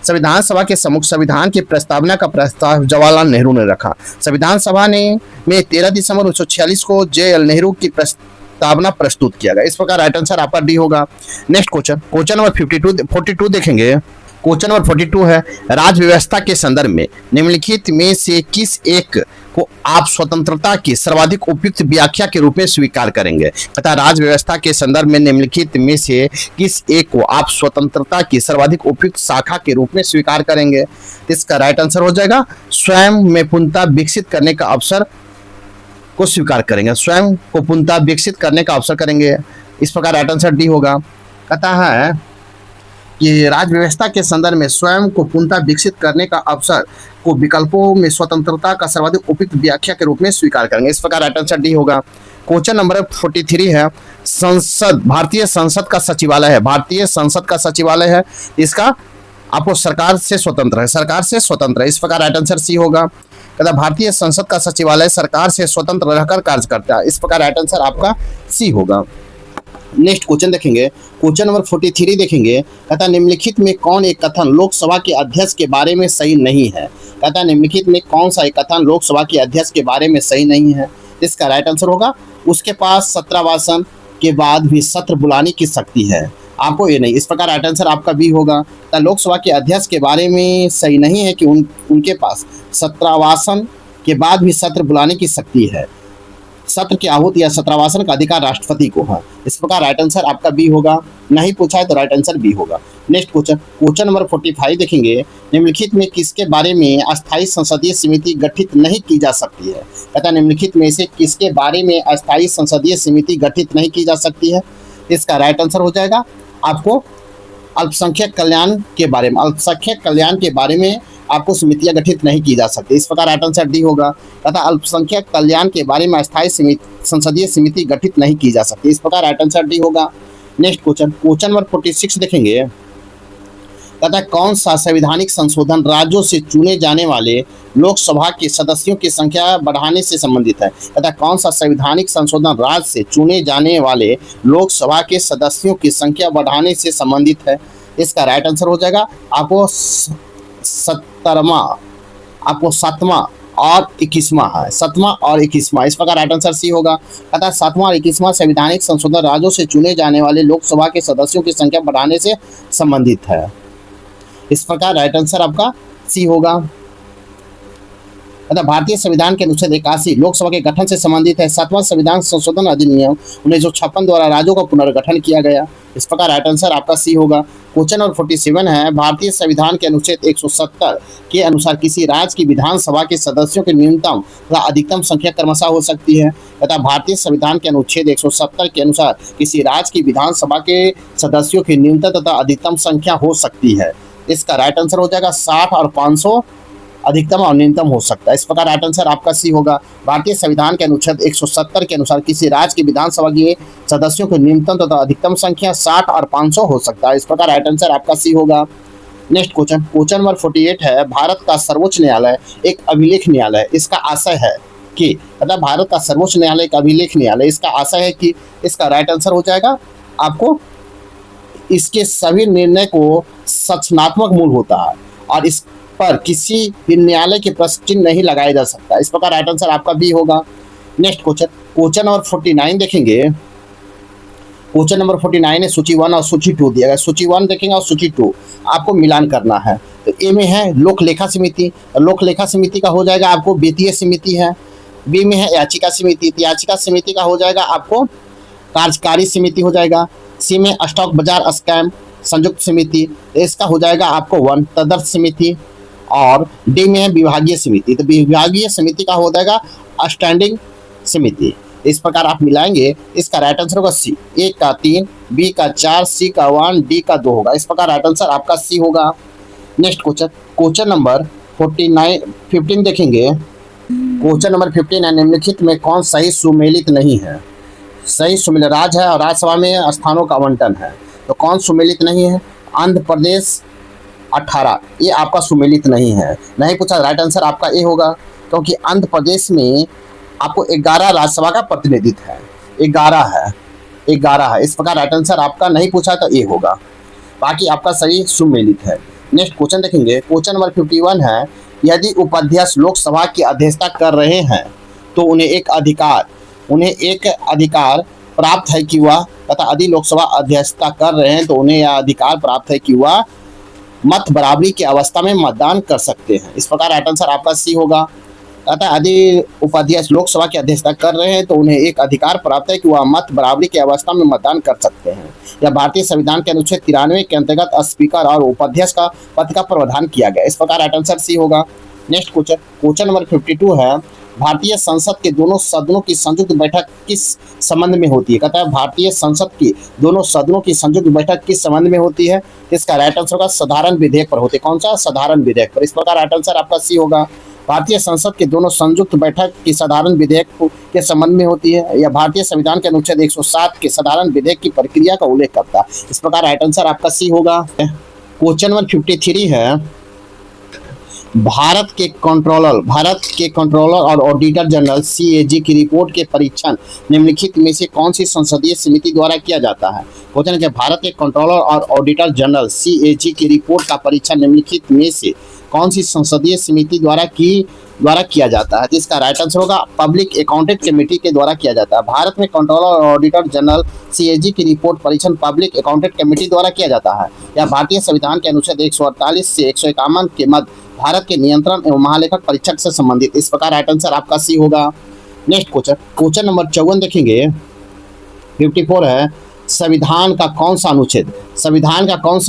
संविधान सभा के सम्मुख संविधान की प्रस्तावना का प्रस्ताव जवाहरलाल नेहरू ने रखा। संविधान सभा ने में 13 दिसंबर 1946 को जे.एल. नेहरू की प्रस्तावना प्रस्तुत किया गया। इस प्रकार राइट आंसर आपका डी होगा। नेक्स्ट क्वेश्चन नंबर 42 देखेंगे। क्वेश्चन नंबर 42 है, राज्य व्यवस्था के संदर्भ में निम्नलिखित में से किस एक को आप स्वतंत्रता की सर्वाधिक उपयुक्त व्याख्या के रूप में स्वीकार करेंगे? तथा राज्य व्यवस्था के संदर्भ में निम्नलिखित में से किस एक को आप स्वतंत्रता की सर्वाधिक उपयुक्त शाखा के रूप में स्वीकार करेंगे? इसका राइट आंसर हो जाएगा स्वयं में पूर्णतः विकसित करने का अवसर को स्वीकार करेंगे। स्वयं को पूर्णतः विकसित करने का अवसर करेंगे। इस प्रकार राइट आंसर डी होगा। कहता है कि राज्य व्यवस्था के संदर्भ में स्वयं को पूर्णतः विकसित करने का अवसर को विकल्पों में स्वतंत्रता का सर्वाधिक उपयुक्त व्याख्या के रूप में स्वीकार करेंगे। इस प्रकार राइट आंसर डी होगा। क्वेश्चन नंबर 43 है, संसद भारतीय संसद का सचिवालय है, भारतीय संसद का सचिवालय है, इसका आपको सरकार से स्वतंत्र है, सरकार से स्वतंत्र है। इस प्रकार राइट आंसर सी होगा। कहता भारतीय संसद का सचिवालय सरकार से स्वतंत्र रहकर कार्य करता है। इस प्रकार राइट आंसर आपका सी होगा। नेक्स्ट क्वेश्चन देखेंगे। क्वेश्चन नंबर 43 देखेंगे। कहता निम्नलिखित में कौन एक कथन लोकसभा के अध्यक्ष के बारे में सही नहीं है? कहता निम्नलिखित में कौन सा एक कथन लोकसभा के अध्यक्ष के बारे में सही नहीं है? इसका राइट आंसर होगा उसके पास सत्रावसान के बाद भी सत्र बुलाने की शक्ति है। आपको ये नहीं। इस प्रकार राइट आंसर आपका बी होगा। लोकसभा के अध्यक्ष के बारे में सही नहीं है कि उनके पास सत्रावसान के बाद भी सत्र बुलाने की शक्ति है। सत्र की आहूति या सत्रावसान का अधिकार राष्ट्रपति को है। इस प्रकार राइट आंसर आपका बी होगा। नहीं पूछा है तो राइट आंसर बी होगा। नेक्स्ट क्वेश्चन नंबर 45 देखेंगे। निम्नलिखित में किसके बारे में अस्थायी संसदीय समिति गठित नहीं की जा सकती है? कहता निम्नलिखित में से किसके बारे में अस्थायी संसदीय समिति गठित नहीं की जा सकती है? इसका राइट आंसर हो जाएगा आपको अल्पसंख्यक कल्याण के बारे में, अल्पसंख्यक कल्याण के बारे में आपको समितियां गठित नहीं की जा सकती। इस प्रकार राइट आंसर डी होगा। तथा अल्पसंख्यक कल्याण के बारे में अस्थायी संसदीय समिति गठित नहीं की जा सकती। इस प्रकार राइट आंसर डी होगा। नेक्स्ट क्वेश्चन नंबर 46 देखेंगे। तथा कौन सा संवैधानिक संशोधन राज्यों से चुने जाने वाले लोकसभा के सदस्यों की संख्या बढ़ाने से संबंधित है? तथा कौन सा संवैधानिक संशोधन राज्य से चुने जाने वाले लोकसभा के सदस्यों की संख्या बढ़ाने से संबंधित है? इसका राइट आंसर हो जाएगा आपको 17वां, आपको 7वां और 21वां है, 7वां और 21वां। इस प्रकार राइट आंसर सी होगा। अतः 7वां और 21वां संवैधानिक संशोधन राज्यों से चुने जाने वाले लोकसभा के सदस्यों की संख्या बढ़ाने से संबंधित है। इस प्रकार राइट आंसर आपका सी होगा। अतः भारतीय संविधान के अनुच्छेद 81 लोकसभा के गठन से संबंधित है। 7वां संविधान संशोधन अधिनियम 1956 द्वारा राज्यों का पुनर्गठन किया गया। इस प्रकार राइट आंसर आपका सी होगा। क्वेश्चन नंबर 47 है, भारतीय संविधान के अनुच्छेद 170 के अनुसार किसी राज्य की विधानसभा के सदस्यों की न्यूनतम तथा अधिकतम संख्या क्रमशः हो सकती है? तथा भारतीय संविधान के अनुच्छेद 170 के अनुसार किसी राज्य की विधानसभा के सदस्यों की न्यूनतम तथा अधिकतम संख्या हो सकती है? इसका राइट आंसर हो जाएगा 60 और 500 अधिकतम और न्यूनतम हो सकता है। इस प्रकार राइट आंसर आपका सी होगा। भारतीय संविधान के अनुच्छेद 170 के अनुसार किसी राज्य की विधानसभा के सदस्यों की न्यूनतम तथा अधिकतम संख्या 60 और 500 हो सकता है। इस प्रकार राइट आंसर आपका सी होगा। नेक्स्ट क्वेश्चन नंबर 48 है, भारत का सर्वोच्च न्यायालय एक अभिलेख न्यायालय, इसका आशय है कि मतलब भारत का सर्वोच्च न्यायालय एक अभिलेख न्यायालय, इसका आशय है कि इसका राइट आंसर हो जाएगा आपको इसके सभी निर्णय को सचनात्मक मूल होता है और इस पर किसी भी न्यायालय के प्रश्न चिन्ह नहीं लगाया जा सकता। इस प्रकार राइट आंसर आपका बी होगा। नेक्स्ट क्वेश्चन नंबर 49 देखेंगे। क्वेश्चन नंबर 49 है सूची 1 और सूची 2 दिया गया। सूची 1 देखेंगे और सूची 2 आपको मिलान करना है। तो ए में है लोक लेखा समिति, लोक लेखा समिति का हो जाएगा आपको वित्तीय समिति है। बी में है याचिका समिति, याचिका समिति का हो जाएगा आपको कार्यकारी समिति हो जाएगा। सी में स्टॉक बाजार स्कैम संयुक्त समिति, इसका हो जाएगा आपको 1 तदर्थ समिति। और डी में है विभागीय समिति, तो विभागीय समिति का हो जाएगा स्टैंडिंग समिति। इस प्रकार आप मिलाएंगे, इसका राइट आंसर होगा सी। ए का 3, बी का 4, सी का 1, डी का 2 होगा। इस प्रकार राइट आंसर आपका सी होगा। नेक्स्ट क्वेश्चन नंबर 15 देखेंगे। क्वेश्चन नंबर 15 निम्नलिखित में कौन सही सुमेलित नहीं है? सही सुमेलित राज है और राज्यसभा में स्थानों का आवंटन है, तो कौन सुमेलित नहीं है? आंध्र प्रदेश 18, ये आपका सुमेलित नहीं है, नहीं पूछा। राइट आंसर आपका ए होगा, क्योंकि आंध्र प्रदेश में आपको 11 राज्यसभा का प्रतिनिधित्व है, 11 है। इस प्रकार राइट आंसर आपका नहीं पूछा तो ए होगा, बाकी आपका सही सुमेलित है। नेक्स्ट क्वेश्चन देखेंगे। क्वेश्चन नंबर 51 है, यदि उपाध्यक्ष लोकसभा की अध्यक्षता कर रहे हैं तो उन्हें एक अधिकार प्राप्त है कि वह, तथा यदि लोकसभा अध्यक्षता कर रहे हैं तो उन्हें यह अधिकार प्राप्त है कि वह मत बराबरी की अवस्था में मतदान कर सकते हैं। इस प्रकार राइट आंसर आपका सी होगा। अतः यदि उपाध्यक्ष लोकसभा की अध्यक्षता कर रहे हैं तो उन्हें एक अधिकार प्राप्त है कि वह मत बराबरी की अवस्था में मतदान कर सकते हैं। यह भारतीय संविधान के अनुच्छेद 93 के अंतर्गत स्पीकर और उपाध्यक्ष का पद का प्रावधान किया गया। इस प्रकार राइट आंसर सी होगा। नेक्स्ट क्वेश्चन नंबर 52 है, भारतीय संसद के दोनों सदनों की संयुक्त बैठक किस संबंध में होती है? कहता है भारतीय संसद की दोनों सदनों की संयुक्त बैठक किस संबंध में होती है? इसका राइट आंसर होगा साधारण विधेयक पर होती है। कौन सा? साधारण विधेयक पर। इस प्रकार राइट आंसर आपका सी होगा। भारतीय संसद के दोनों संयुक्त बैठक की साधारण विधेयक के संबंध में होती है। यह भारतीय संविधान के अनुच्छेद 107 के साधारण विधेयक की प्रक्रिया का उल्लेख करता है। इस प्रकार राइट आंसर आपका सी होगा। क्वेश्चन नंबर 53 है, भारत के कंट्रोलर और ऑडिटर जनरल CAG की रिपोर्ट के परीक्षण निम्नलिखित में से कौन सी संसदीय समिति द्वारा किया जाता है? क्वेश्चन है, भारत के कंट्रोलर और ऑडिटर जनरल CAG की रिपोर्ट का परीक्षण निम्नलिखित में से कौन सी संसदीय समिति द्वारा किया जाता है? तो इसका राइट आंसर होगा पब्लिक अकाउंटेंट कमेटी के द्वारा किया जाता है। भारत में कंट्रोलर और ऑडिटर जनरल CAG की रिपोर्ट परीक्षण पब्लिक अकाउंटेंट कमेटी द्वारा किया जाता है। यह भारतीय संविधान के अनुच्छेद 148 से 151 के मध्य भारत के नियंत्रण एवं महालेखक परीक्षक से संबंधित। इस प्रकार राइट आंसर आपका सी होगा। नेक्स्ट क्वेश्चन नंबर 54 देखेंगे। 54 है, संविधान का कौन सा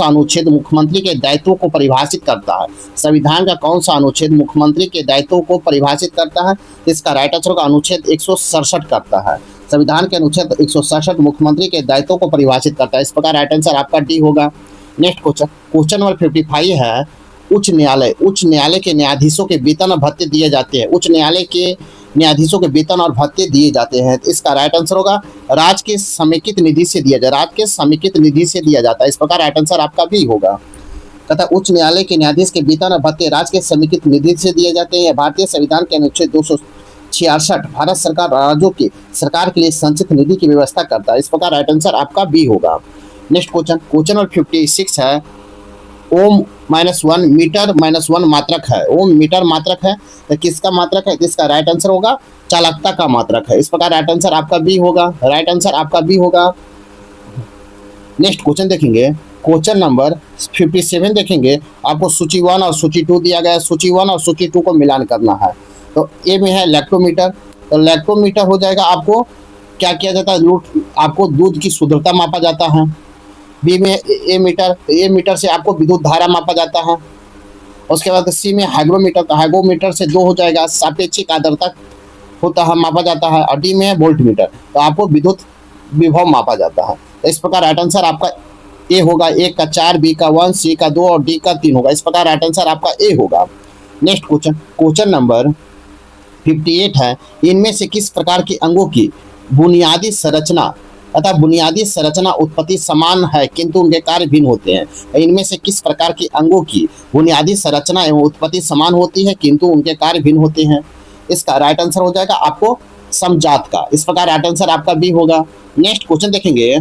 अनुच्छेद मुख्यमंत्री के दायित्वों को परिभाषित करता है? संविधान का कौन सा अनुच्छेद मुख्यमंत्री के दायित्वों को परिभाषित करता है? इसका राइट आंसर होगा अनुच्छेद 167 करता है। संविधान के अनुच्छेद 167 मुख्यमंत्री के दायित्वों को परिभाषित करता है। इस प्रकार राइट आंसर आपका डी होगा। नेक्स्ट क्वेश्चन नंबर 55 है, उच्च न्यायालय के न्यायाधीशों के वेतन और भत्ते दिए जाते हैं। उच्च न्यायालय के न्यायाधीशों के वेतन और भत्ते दिए जाते हैं। इसका राइट आंसर होगा राज्य के समेकित निधि से दिया जाता है। इस प्रकार राइट आंसर आपका भी होगा। तथा उच्च न्यायालय के न्यायाधीश के वेतन और भत्ते राज्य के समेकित निधि से दिए जाते हैं। भारतीय संविधान के अनुच्छेद 266 भारत सरकार राज्यों की सरकार के लिए संचित निधि की व्यवस्था करता है। इस प्रकार राइट आंसर आपका बी होगा। नेक्स्ट क्वेश्चन नंबर 56 है, ओम -1 मीटर -1 मात्रक है। ओम मीटर मात्रक है तो किसका मात्रक है? इसका राइट आंसर होगा चालकता का मात्रक है। इस प्रकार राइट आंसर आपका बी होगा। नेक्स्ट क्वेश्चन देखेंगे। क्वेश्चन नंबर 57 देखेंगे। आपको सूची 1 और सूची 2 दिया गया है। सूची 1 और सूची 2 को मिलान करना है। तो ए में है लैक्टोमीटर, तो लैक्टोमीटर हो जाएगा आपको क्या किया जाता है? आपको दूध की शुद्धता मापा जाता है। बी में ए मीटर से आपको विद्युत धारा मापा जाता है। उसके बाद सी में हाइग्रोमीटर, तो हाइग्रोमीटर से 2 हो जाएगा, सापेक्षिक आर्द्रता होता है मापा जाता है। और डी में है वोल्ट मीटर, तो आपको विद्युत विभव मापा जाता है। तो इस प्रकार राइट आंसर आपका ए होगा। ए का 4, बी का 1, सी का 2 और डी का 3 होगा। इस प्रकार राइट आंसर आपका ए होगा। नेक्स्ट क्वेश्चन नंबर 58 है, इनमें से किस प्रकार के अंगों की बुनियादी संरचना उत्पत्ति समान है किंतु उनके कार्य भिन्न होते हैं? इनमें से किस प्रकार के अंगों की बुनियादी संरचना एवं उत्पत्ति समान होती है किंतु उनके कार्य भिन्न होते हैं? इसका राइट आंसर हो जाएगा आपको समजात का। इस प्रकार राइट आंसर आपका बी होगा। नेक्स्ट क्वेश्चन देखेंगे।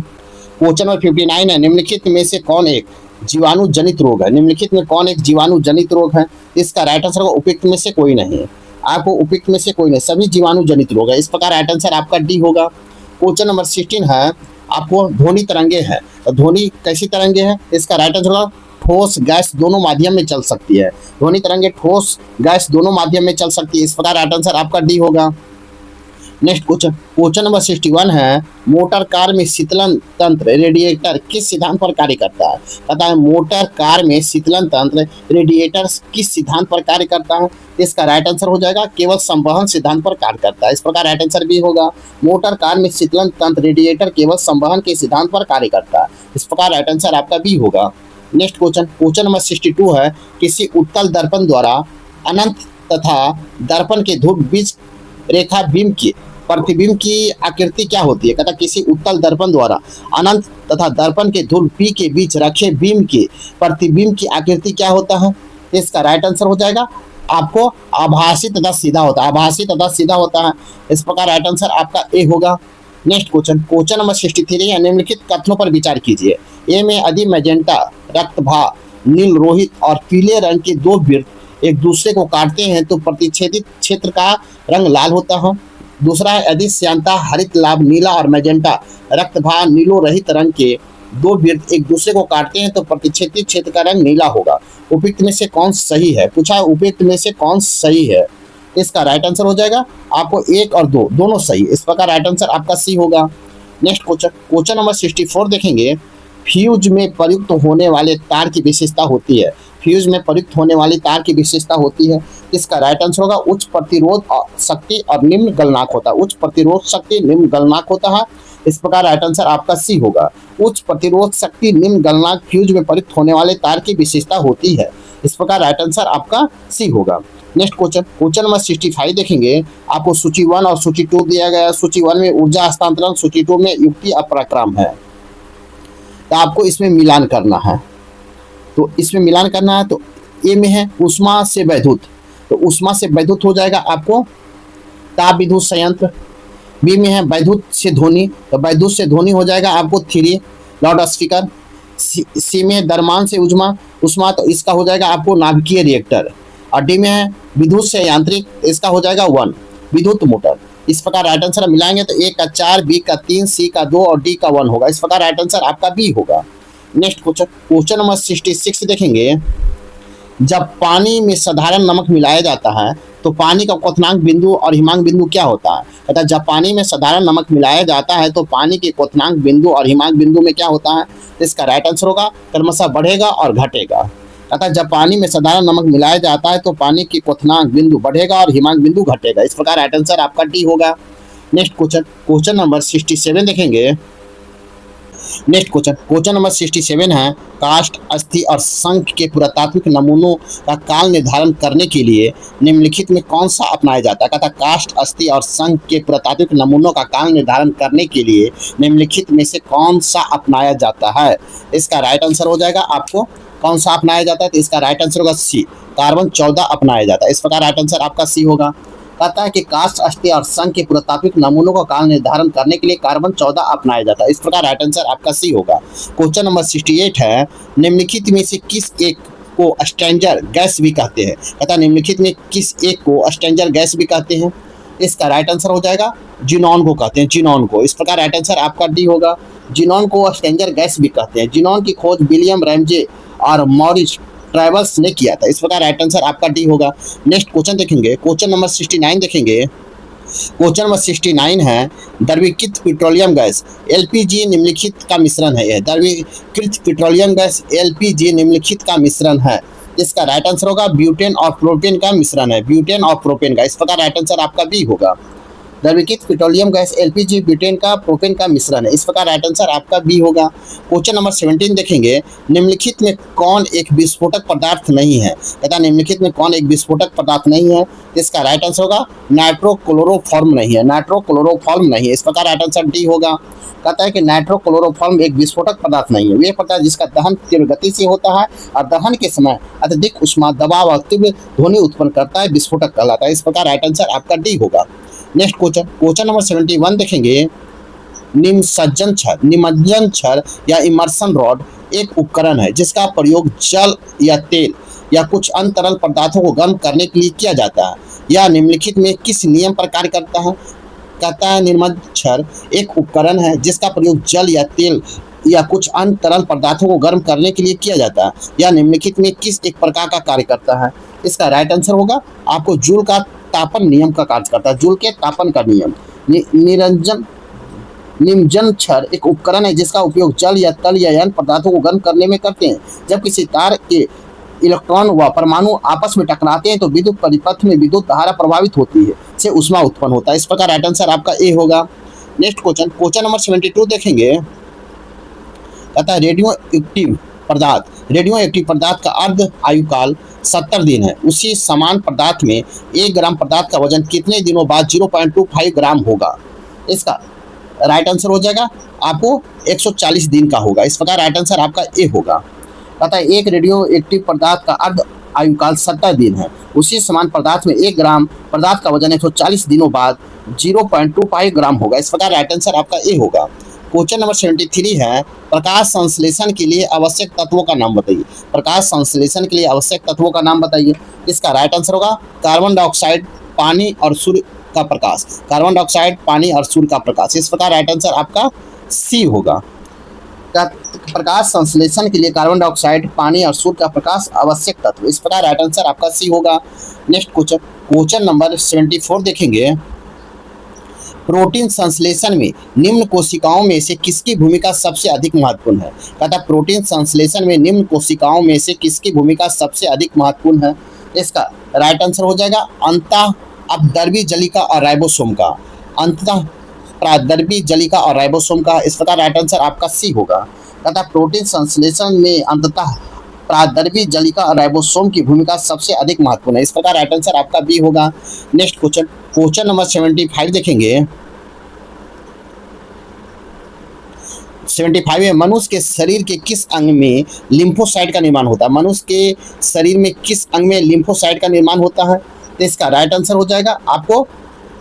क्वेश्चन नंबर 59 है, निम्नलिखित में से कौन एक जीवाणु जनित रोग है? निम्नलिखित में कौन एक जीवाणु जनित रोग है? इसका राइट आंसर होगा उपयुक्त में से कोई नहीं। आपको उपयुक्त में से कोई नहीं, सभी जीवाणु जनित रोग है। इस प्रकार राइट आंसर आपका डी होगा। क्वेश्चन नंबर 16 है, आपको ध्वनि तरंगे है। तो ध्वनि कैसी तरंगे है? इसका राइट आंसर होगा ठोस गैस दोनों माध्यम में चल सकती है। ध्वनि तरंगे ठोस गैस दोनों माध्यम में चल सकती है। इस प्रकार राइट आंसर आपका डी होगा। नेक्स्ट क्वेश्चन, क्वेश्चन नंबर 61 है, मोटर कार में शीतलन तंत्र रेडिएटर किस सिद्धांत पर कार्य करता है? कहता है मोटर कार में शीतलन तंत्र रेडिएटर किस सिद्धांत पर कार्य करता है? इसका राइट आंसर हो जाएगा केवल संवहन सिद्धांत पर कार्य करता है। इस प्रकार राइट आंसर भी होगा, मोटर कार में शीतलन तंत्र रेडिएटर केवल संवहन के सिद्धांत पर कार्य करता है। इस प्रकार राइट आंसर आपका बी होगा। नेक्स्ट क्वेश्चन, क्वेश्चन नंबर 62 है, किसी उत्तल दर्पण द्वारा अनंत तथा दर्पण के ध्रुव बीच रेखा बीम की प्रतिबिंब की आकृति क्या होती है? कहता किसी उत्तल दर्पण द्वारा अनंत तथा दर्पण के ध्रुव पी के बीच रखे बीम के प्रतिबिंब की आकृति क्या होता है? इसका राइट आंसर हो जाएगा आपको आभासी तथा सीधा होता है, आभासी तथा सीधा होता है। इस प्रकार राइट आंसर आपका ए होगा। नेक्स्ट क्वेश्चन, क्वेश्चन नंबर 63 है, निम्नलिखित कथनों पर विचार कीजिए। ए में यदि मैजेंटा, रक्तभा, नील रोहित और पीले रंग के दो वृत्त एक दूसरे को काटते हैं तो प्रतिच्छेदित क्षेत्र का रंग लाल होता है। दूसरा है, यदि श्यानता, हरित लाभ, नीला और मैजेंटा, रक्तभा, नीलो रहित रंग के दो वृत्त एक दूसरे को काटते हैं तो प्रतिच्छेदित क्षेत्र का रंग नीला होगा। उपयुक्त में से कौन सही है? पूछा है उपयुक्त में से कौन सही है? इसका राइट आंसर हो जाएगा आपको 1 और 2 दोनों सही। इस प्रकार राइट आंसर आपका सी होगा। नेक्स्ट क्वेश्चन, क्वेश्चन नंबर 64 देखेंगे, फ्यूज में प्रयुक्त होने वाले तार की विशेषता होती है। फ्यूज में प्रयुक्त होने वाली तार की विशेषता होती है। इसका राइट आंसर होगा उच्च प्रतिरोध शक्ति और निम्न गलनांक होता है। उच्च प्रतिरोध शक्ति, निम्न गलनांक होता है। इस प्रकार राइट आंसर आपका सी होगा। उच्च प्रतिरोध शक्ति, निम्न गलनांक फ्यूज में प्रयुक्त होने वाले तार की विशेषता होती है। इस प्रकार राइट आंसर आपका सी होगा। नेक्स्ट क्वेश्चन, क्वेश्चन नंबर 65 देखेंगे, आपको सूची 1 और सूची 2 दिया गया है। सूची 1 में ऊर्जा हस्तांतरण, सूची 2 में युक्ति और पराक्रम है। तो आपको इसमें मिलान करना है। तो इसमें मिलान करना है तो ए में है ऊष्मा से वैद्युत, तो ऊष्मा से वैद्युत हो जाएगा आपको ताप विद्युत संयंत्र। बी में है वैद्युत से ध्वनि, तो वैद्युत से ध्वनि हो जाएगा आपको 3 लाउड स्पीकर। सी में है द्रव्यमान से ऊष्मा, तो इसका हो जाएगा आपको नाभिकीय रिएक्टर। और डी में है विद्युत से यांत्रिक, इसका हो जाएगा 1 विद्युत मोटर। इस प्रकार राइट आंसर मिलाएंगे तो ए का 4, बी का 3, सी का 2 और डी का 1 होगा। इस प्रकार राइट आंसर आपका बी होगा। नेक्स्ट क्वेश्चन, क्वेश्चन नंबर 66 देखेंगे, जब पानी में साधारण नमक मिलाया जाता है तो पानी का क्वथनांक बिंदु और हिमांक बिंदु क्या होता है? कहता है जब पानी में साधारण नमक मिलाया जाता है तो पानी के क्वथनांक बिंदु और हिमांक बिंदु में क्या होता है? इसका राइट आंसर होगा क्रमशः बढ़ेगा और घटेगा। कहता है जब पानी में साधारण नमक मिलाया जाता है तो पानी की क्वथनांक बिंदु बढ़ेगा और हिमांक बिंदु घटेगा। इस प्रकार राइट आंसर आपका डी होगा। नेक्स्ट क्वेश्चन, क्वेश्चन नंबर 67 देखेंगे। नेक्स्ट क्वेश्चन, क्वेश्चन नंबर 67 है, काष्ठ, अस्थि और शंख के पुरातात्विक नमूनों का काल निर्धारण करने के लिए निम्नलिखित में कौन सा अपनाया जाता है? कहता काष्ठ, अस्थि और शंख के पुरातात्विक नमूनों का काल निर्धारण करने के लिए निम्नलिखित में से कौन सा अपनाया जाता है? इसका राइट आंसर हो जाएगा आपको कौन सा अपनाया जाता है? तो इसका राइट आंसर होगा सी, कार्बन 14 अपनाया जाता है। इस प्रकार राइट आंसर आपका सी होगा। कहता है कि काष्ठ, अस्थि और शंख के पुरातात्विक नमूनों का काल निर्धारण करने के लिए कार्बन 14 अपनाया जाता है। इस प्रकार राइट आंसर आपका सी होगा। क्वेश्चन नंबर 68 है, निम्नलिखित में से किस एक को स्ट्रेंजर गैस भी कहते हैं? कहता है निम्नलिखित में किस एक को स्ट्रेंजर गैस भी कहते हैं? इसका राइट आंसर हो जाएगा जिनॉन को कहते हैं, जिनॉन को। इस प्रकार राइट आंसर आपका डी होगा। जिनॉन को स्ट्रेंजर गैस भी कहते हैं। जिनॉन की खोज विलियम रैमजे और मॉरिस ट्रैवर्स ने किया था। इस प्रकार राइट आंसर आपका डी होगा। नेक्स्ट क्वेश्चन देखेंगे, क्वेश्चन नंबर 69 देखेंगे। क्वेश्चन नंबर 69 है, द्रवीकृत पेट्रोलियम गैस एलपीजी निम्नलिखित का मिश्रण है। यह द्रवीकृत पेट्रोलियम गैस एलपीजी निम्नलिखित का मिश्रण है। इसका राइट आंसर होगा ब्यूटेन और प्रोपेन का मिश्रण है, ब्यूटेन और प्रोपेन का। इस प्रकार राइट आंसर आपका बी होगा। द्रवीकृत पेट्रोलियम गैस एलपीजी ब्यूटेन का प्रोपेन का मिश्रण है। इस प्रकार राइट आंसर आपका बी होगा। क्वेश्चन नंबर 17 देखेंगे, निम्नलिखित में कौन एक विस्फोटक पदार्थ नहीं है? कहता है निम्नलिखित में कौन एक विस्फोटक पदार्थ नहीं है? इसका राइट आंसर होगा नाइट्रोक्लोरोफॉर्म नहीं है, नाइट्रोक्लोरोफॉर्म नहीं है। इस प्रकार राइट आंसर डी होगा। कहता है कि नाइट्रोक्लोरोफॉर्म एक विस्फोटक पदार्थ नहीं है। वे पदार्थ जिसका दहन तीव्र गति से होता है और दहन के समय अत्यधिक उष्मा, दबाव और तीव्र ध्वनि उत्पन्न करता है, विस्फोटक कहलाता है। इस प्रकार राइट आंसर आपका डी होगा। नेक्स्ट क्वेश्चन, क्वेश्चन नंबर 71 देखेंगे, निमज्जन छड़ या इमर्सन रॉड एक उपकरण है जिसका प्रयोग जल या तेल या कुछ अन्य तरल पदार्थों को गर्म करने के लिए किया जाता है। यह निम्नलिखित में किस नियम पर कार्य करता है? कहता है निमज्जन छड़ एक उपकरण है जिसका प्रयोग जल या तेल या कुछ अन्य तरल पदार्थों को गर्म करने के लिए किया जाता है। यह निम्नलिखित में किस एक प्रकार का कार्य करता है? इसका राइट आंसर होगा आपको जूल का तापन नियम का कार्य करता है, जूल के तापन का नियम। निरंजन निमज्जन क्षर एक उपकरण है जिसका उपयोग जल या तल या अन्य पदार्थों को गर्म करने में करते हैं। जब किसी तार के इलेक्ट्रॉन व परमाणु आपस में टकराते हैं तो विद्युत परिपथ में विद्युत धारा प्रभावित होती है, से ऊष्मा उत्पन्न होता है। इस प्रकार राइट आंसर आपका ए होगा। नेक्स्ट क्वेश्चन नंबर 72 देखेंगे। कहता है रेडियो एक्टिव पदार्थ का अर्ध आयुकाल 70 दिन है। उसी समान पदार्थ में 1 ग्राम पदार्थ का वजन कितने दिनों बाद 0.25 ग्राम होगा? इसका राइट आंसर हो जाएगा आपको 140 दिन का होगा। इस प्रकार राइट आंसर आपका ए होगा। कहता है एक रेडियो एक्टिव पदार्थ का अर्ध आयुकाल 70 दिन है। उसी समान पदार्थ में 1 ग्राम पदार्थ का वजन 140 दिनों बाद 0.25 ग्राम होगा। इस प्रकार राइट आंसर आपका ए होगा। क्वेश्चन नंबर 73 है प्रकाश संश्लेषण के लिए आवश्यक तत्वों का नाम बताइए। प्रकाश संश्लेषण के लिए आवश्यक तत्वों का नाम बताइए। इसका राइट आंसर होगा कार्बन डाइऑक्साइड, पानी और सूर्य का प्रकाश। कार्बन डाइऑक्साइड, पानी और सूर्य का प्रकाश। इस प्रकार राइट आंसर आपका सी होगा। प्रकाश संश्लेषण के लिए कार्बन डाइऑक्साइड, पानी और सूर्य का प्रकाश आवश्यक तत्व। इस प्रकार राइट आंसर आपका सी होगा। नेक्स्ट क्वेश्चन नंबर 74 देखेंगे। प्रोटीन संश्लेषण में निम्न कोशिकाओं में से किसकी भूमिका सबसे अधिक महत्वपूर्ण है? कहता है प्रोटीन संश्लेषण में निम्न कोशिकाओं में से किसकी भूमिका सबसे अधिक महत्वपूर्ण है? इसका राइट आंसर हो जाएगा अंतः अपद्रव्य जलिका और राइबोसोम का। अंतः प्राद्रव्य जलिका और राइबोसोम का। इस प्रकार राइट आंसर आपका सी होगा। कहता है प्रोटीन संश्लेषण में अंततः प्राद्रव्य जलिका और राइबोसोम की भूमिका सबसे अधिक महत्वपूर्ण है। इस प्रकार राइट आंसर आपका बी होगा। नेक्स्ट क्वेश्चन नंबर 75 देखेंगे। 75 में मनुष्य के शरीर के किस अंग में लिम्फोसाइट का निर्माण होता है? मनुष्य के शरीर में किस अंग में लिम्फोसाइट का निर्माण होता है? तो इसका राइट आंसर हो जाएगा आपको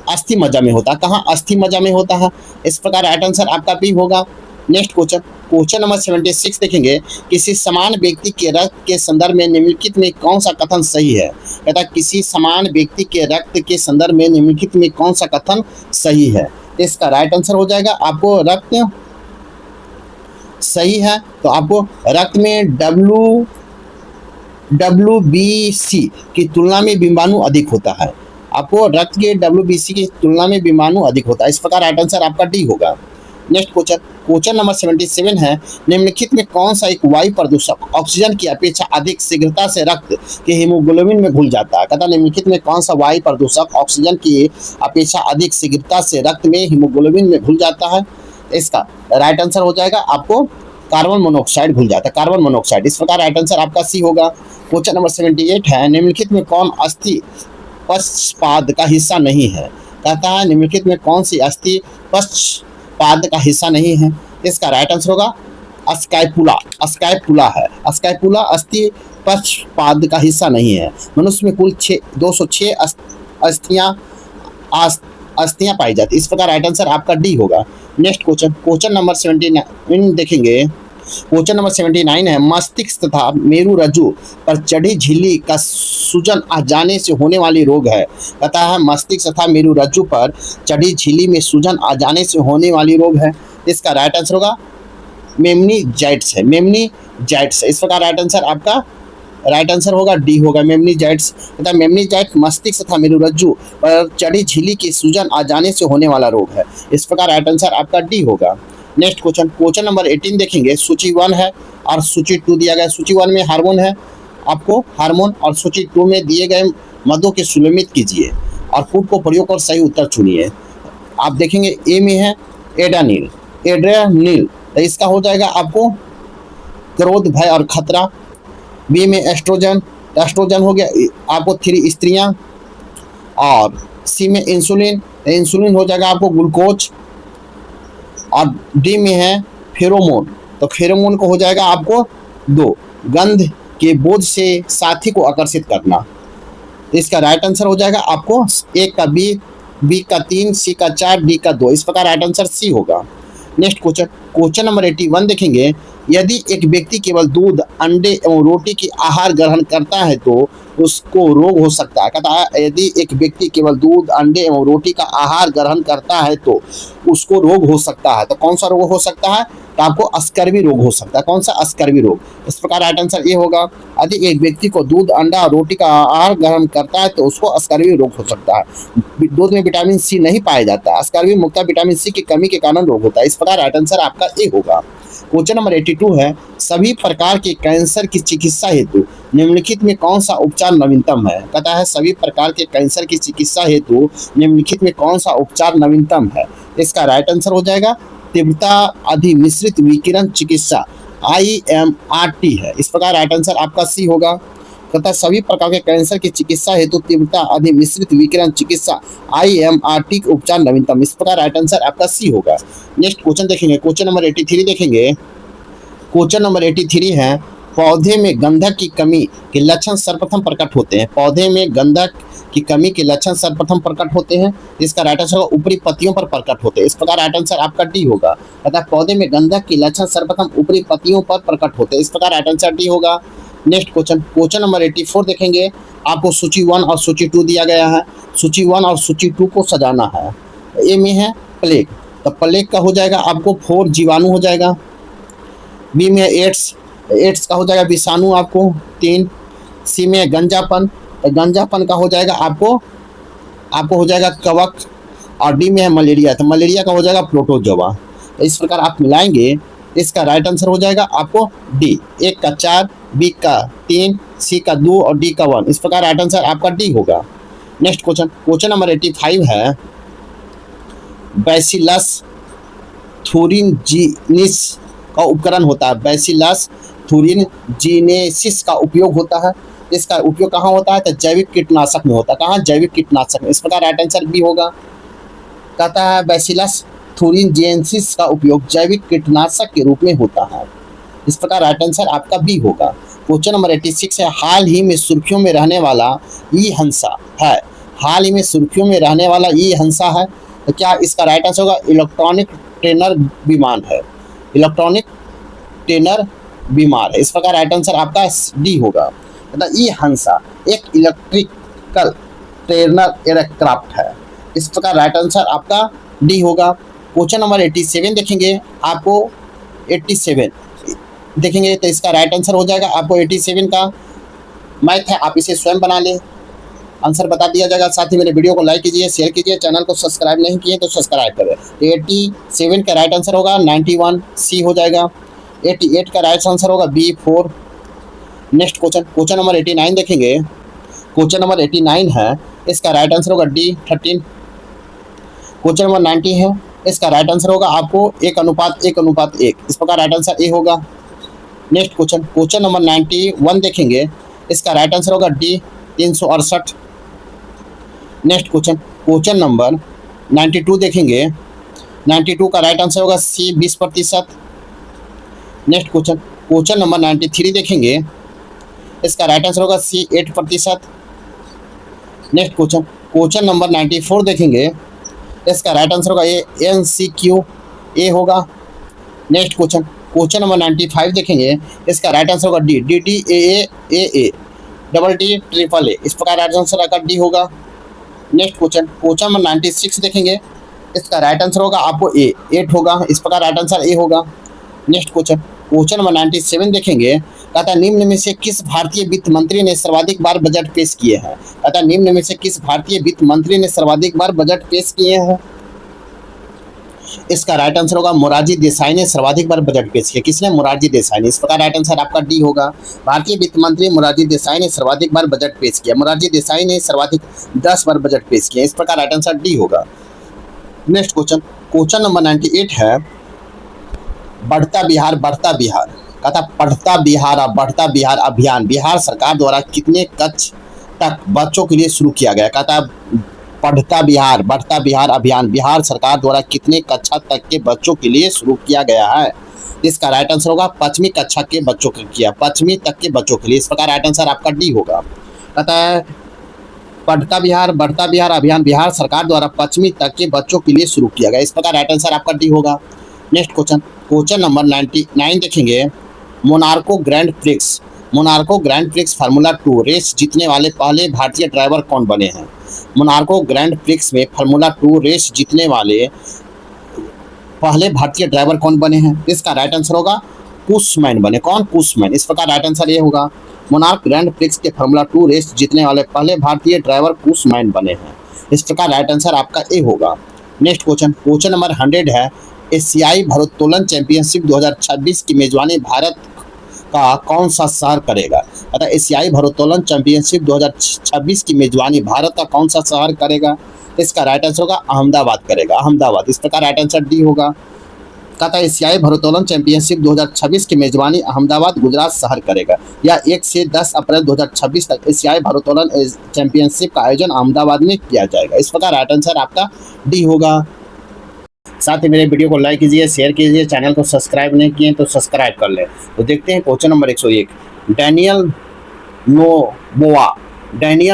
अस्थि मज्जा में होता है। कहाँ? अस्थि मज्जा में होता है। इस प्रकार राइट आंसर आपका बी होगा। नेक्स्ट क्वेश्चन नंबर 76 देखेंगे। किसी समान व्यक्ति के रक्त के संदर्भ में निम्नलिखित में कौन सा कथन सही है? कहता है किसी समान व्यक्ति के रक्त के संदर्भ में निम्नलिखित में कौन सा कथन सही है? इसका राइट आंसर हो जाएगा आपको रक्त सही है तो आपको रक्त में WBC की तुलना में बीमाणु अधिक होता है। आपको रक्त के WBC की तुलना में बीमाणु अधिक होता है। इस प्रकार राइट आंसर आपका डी होगा। नेक्स्ट क्वेश्चन नंबर 77 है। निम्नलिखित में कौन सा एक वायु प्रदूषक ऑक्सीजन की अपेक्षा अधिक शीघ्रता से रक्त के हीमोग्लोबिन में घुल जाता है? कहता निम्नलिखित में कौन सा वायु प्रदूषक ऑक्सीजन की अपेक्षा अधिक शीघ्रता से रक्त में हीमोग्लोबिन में घुल जाता है? इसका राइट आंसर हो जाएगा आपको कार्बन मोनोऑक्साइड घुल जाता है। Carbon monoxide. इस प्रकार राइट आंसर आपका सी होगा। क्वेश्चन नंबर 78 है। निम्नलिखित में कौन अस्थि पश्चपाद का हिस्सा नहीं है? कहता है निम्नलिखित में कौन सी अस्थि पश्चपाद का हिस्सा नहीं है? इसका राइट आंसर होगा स्कैपुला है। स्कैपुला अस्थि पश्चपाद का हिस्सा नहीं है। मनुष्य में कुल 206 अस्थियां पाई जाती। इस प्रकार राइट आंसर आपका डी होगा। नेक्स्ट क्वेश्चन नंबर 79 देखेंगे। क्वेश्चन नंबर 79 है। मस्तिष्क तथा मेरुरज्जु पर चढ़ी झिल्ली का सूजन आ जाने से होने वाली रोग है? कहता है मस्तिष्क तथा मेरुरज्जु पर चढ़ी झिल्ली में सूजन आ जाने से होने वाली रोग है। इसका राइट आंसर होगा मेनिंजाइटिस है। मेनिंजाइटिस। इस प्रकार राइट आंसर आपका राइट आंसर होगा डी होगा मेनिंजाइटिस। तथा मेनिंजाइटिस मस्तिष्क तथा मेरुरज्जु पर चढ़ी झिल्ली की सूजन आ जाने से होने वाला रोग है। इस प्रकार राइट आंसर आपका डी होगा। नेक्स्ट क्वेश्चन नंबर 18 देखेंगे। सूची 1 है और सूची 2 दिया गया। सूची 1 में हार्मोन है आपको हार्मोन और सूची 2 में दिए गए मदों के सुलमित कीजिए और फूड को प्रयोग कर सही उत्तर चुनिए। आप देखेंगे ए में है एड्रेनालिन। तो इसका हो जाएगा आपको क्रोध, भय और खतरा। बी में एस्ट्रोजन। एस्ट्रोजन हो गया आपको 3 स्त्रियां। और सी में इंसुलिन हो जाएगा आपको ग्लूकोज। और डी में है फेरोमोन। तो फेरोमोन को हो जाएगा आपको 2 गंध के बोध से साथी को आकर्षित करना। इसका राइट आंसर हो जाएगा आपको ए का बी का 3, सी का 4, डी का 2। इस प्रकार राइट आंसर सी होगा। नेक्स्ट क्वेश्चन नंबर 81 देखेंगे। यदि एक व्यक्ति केवल दूध, अंडे एवं रोटी की आहार ग्रहण करता है तो उसको रोग हो सकता है। कहता है यदि एक व्यक्ति केवल दूध, अंडे एवं रोटी का आहार ग्रहण करता है तो उसको रोग हो सकता है। तो कौन सा रोग हो सकता है? तो आपको स्कर्वी रोग हो सकता है। कौन सा? स्कर्वी रोग। इस प्रकार राइट आंसर ये होगा। यदि एक व्यक्ति को दूध, अंडा और रोटी का आहार ग्रहण करता है तो उसको स्कर्वी रोग हो सकता है। दूध में विटामिन सी नहीं पाया जाता है। स्कर्वी मुख्यतः विटामिन सी की कमी के कारण रोग होता है। इस प्रकार राइट आंसर आपका ए होगा। क्वेश्चन नंबर 82 है, सभी प्रकार के कैंसर की चिकित्सा हेतु निम्नलिखित में कौन सा उपचार नवीनतम है? कहता है सभी प्रकार के कैंसर की चिकित्सा हेतु निम्नलिखित में कौन सा उपचार नवीनतम है? इसका राइट आंसर हो जाएगा तीव्रता अधिमिश्रित विकिरण चिकित्सा, IMRT है। इस प्रकार राइट आंसर आपका सी होगा। तथा सभी प्रकार के कैंसर की चिकित्सा हेतु तीव्रता अधिमिश्रित विकिरण चिकित्सा, IMRT के उपचार नवीनतम। इस प्रकार राइट आंसर आपका सी होगा। नेक्स्ट क्वेश्चन देखेंगे, क्वेश्चन नंबर 83 देखेंगे। क्वेश्चन नंबर 83 है, पौधे में गंधक की कमी के लक्षण सर्वप्रथम प्रकट होते हैं। पौधे में गंधक की कमी के लक्षण सर्वप्रथम प्रकट होते हैं। इसका राइट आंसर होगा ऊपरी पत्तियों पर प्रकट होते हैं। इस प्रकार राइट आंसर आपका डी होगा। अतः पौधे में गंधक के लक्षण सर्वप्रथम ऊपरी पत्तियों पर प्रकट होते हैं। इस प्रकार राइट आंसर डी होगा। नेक्स्ट क्वेश्चन, क्वेश्चन नंबर 84 देखेंगे। आपको सूची 1 और सूची 2 दिया गया है। सूची 1 और सूची 2 को सजाना है। ए में है प्लेग, तो प्लेग का हो जाएगा आपको 4 जीवाणु हो जाएगा। बी में एड्स, एड्स का हो जाएगा विषाणु आपको 3। सी में गंजापन, तो गंजापन का हो जाएगा आपको हो जाएगा कवक। और डी में है मलेरिया, तो मलेरिया का हो जाएगा प्रोटोजोआ। तो इस प्रकार आप मिलाएंगे, इसका राइट आंसर हो जाएगा आपको डी। एक का 4, बी का 3, सी का 2 और डी का 1। इस प्रकार राइट आंसर आपका डी होगा। नेक्स्ट क्वेश्चन, क्वेश्चन नंबर 85 है, बैसिलस थुरिनजिनिस का उपकरण होता है। बैसिलस थुरिनजिनेसिस का उपयोग होता है। इसका उपयोग कहाँ होता है? तो जैविक कीटनाशक में होता है। कहाँ? जैविक कीटनाशक में। इस प्रकार राइट आंसर बी होगा। कहता है बैसिलस थुरिनजिनेसिस का उपयोग जैविक कीटनाशक के रूप में होता है। इस प्रकार राइट आंसर आपका बी होगा। क्वेश्चन नंबर 86 है, हाल ही में सुर्खियों में रहने वाला ई हंसा है। हाल ही में सुर्खियों में रहने वाला ई हंसा है, तो क्या इसका राइट आंसर होगा? इलेक्ट्रॉनिक ट्रेनर विमान है। इलेक्ट्रॉनिक ट्रेनर बीमार है। इस प्रकार राइट आंसर आपका डी होगा। मतलब ई हंसा एक इलेक्ट्रिकल ट्रेनर एयरक्राफ्ट है। इस प्रकार राइट आंसर आपका डी होगा। क्वेश्चन नंबर 87 देखेंगे। आपको 87 देखेंगे तो इसका राइट आंसर हो जाएगा आपको 87 का मैथ है। आप इसे स्वयं बना लें, आंसर बता दिया जाएगा। साथ ही मेरे वीडियो को लाइक कीजिए, शेयर कीजिए, चैनल को सब्सक्राइब नहीं किए तो सब्सक्राइब करें। 87 का राइट आंसर होगा 91, सी हो जाएगा। 88 का राइट आंसर होगा B 4। Next question, question number 89 देखेंगे। क्वेश्चन नंबर 89 है, इसका राइट आंसर होगा डी 13। क्वेश्चन नंबर 90 है, इसका राइट आंसर होगा आपको 1:1:1। इस प्रकार राइट आंसर ए होगा। नेक्स्ट क्वेश्चन, क्वेश्चन नंबर 91 देखेंगे। इसका राइट आंसर होगा D 368। Next question, question number 92 देखेंगे। 92 का राइट आंसर होगा सी 20%। नेक्स्ट क्वेश्चन, क्वेश्चन नंबर 93 देखेंगे। इसका राइट आंसर होगा सी 8%। नेक्स्ट क्वेश्चन, क्वेश्चन नंबर 94 देखेंगे। इसका राइट आंसर होगा ए NCQ ए होगा। नेक्स्ट क्वेश्चन, क्वेश्चन नंबर 95 देखेंगे। इसका राइट आंसर होगा D DDAA double D triple A. इस प्रकार राइट आंसर आपका डी होगा। नेक्स्ट क्वेश्चन, क्वेश्चन नंबर 96 देखेंगे। इसका राइट आंसर होगा आपको ए 8 होगा। इस प्रकार राइट आंसर ए होगा। नेक्स्ट क्वेश्चन, क्वेश्चन नंबर 97 देखेंगे। कहता है निम्न में से किस भारतीय वित्त मंत्री ने सर्वाधिक बार बजट पेश किए हैं? कहता है निम्न में से किस भारतीय वित्त मंत्री ने सर्वाधिक बार बजट पेश किए हैं? इसका राइट आंसर होगा मोरारजी देसाई ने सर्वाधिक बार बजट पेश किया। किसने? मोरारजी देसाई ने। इस प्रकार राइट आंसर आपका डी होगा। भारतीय वित्त मंत्री मोरारजी देसाई ने सर्वाधिक बार बजट पेश किया। मोरारजी देसाई ने सर्वाधिक 10 बार बजट पेश किया। इस प्रकार राइट आंसर डी होगा। नेक्स्ट क्वेश्चन, क्वेश्चन नंबर 98 है, बढ़ता बिहार बढ़ता बिहार। कहता बढ़ता बिहार अभियान बिहार सरकार द्वारा कितने कक्ष तक बच्चों के लिए शुरू किया गया? कहता है बढ़ता बिहार अभियान बिहार सरकार द्वारा कितने कक्षा तक के बच्चों के लिए शुरू किया गया है? इसका राइट आंसर होगा 5वीं कक्षा के बच्चों के किया, 5वीं तक के बच्चों के लिए। इस प्रकार राइट आंसर आपका डी होगा। कहता है बढ़ता बिहार अभियान बिहार सरकार द्वारा 5वीं तक के बच्चों के लिए शुरू किया गया। इस प्रकार राइट आंसर आपका डी होगा। नेक्स्ट क्वेश्चन, क्वेश्चन नंबर 99 देखेंगे। मोनार्को ग्रैंड प्रिक्स फार्मूला 2 रेस जीतने वाले पहले भारतीय ड्राइवर कौन बने हैं? मोनार्को ग्रैंड प्रिक्स में फार्मूला 2 रेस जीतने वाले पहले भारतीय ड्राइवर कौन बने हैं? इसका राइट आंसर होगा कुशमैन बने। कौन? कुशमैन। इस प्रकार राइट आंसर ये होगा मोनार्क ग्रैंड प्रिक्स के फार्मूला 2 रेस जीतने वाले पहले भारतीय ड्राइवर कुशमैन बने हैं। इस प्रकार राइट आंसर आपका ए होगा। नेक्स्ट क्वेश्चन नंबर 100 है। एशियाई भारोत्तोलन चैंपियनशिप 2026 की मेजबानी भारत का कौन सा शहर करेगा? अतः एशियाई भारोत्तोलन चैंपियनशिप 2026 की मेजबानी भारत का कौन सा शहर करेगा? इसका राइट आंसर होगा अहमदाबाद करेगा, अहमदाबाद। इस प्रकार राइट आंसर डी होगा। कहता है एशियाई भारोत्तोलन चैंपियनशिप 2026 की मेजबानी अहमदाबाद गुजरात शहर करेगा। या 1 से 10 अप्रैल 2026 तक एशियाई भारोत्तोलन चैंपियनशिप का आयोजन अहमदाबाद में किया जाएगा। इस प्रकार राइट आंसर आपका डी होगा। साथ ही मेरे वीडियो को लाइक कीजिए, शेयर कीजिए, चैनल को सब्सक्राइब नहीं किए तो सब्सक्राइब कर लें। तो देखते हैं क्वेश्चन नंबर 101। डैनियल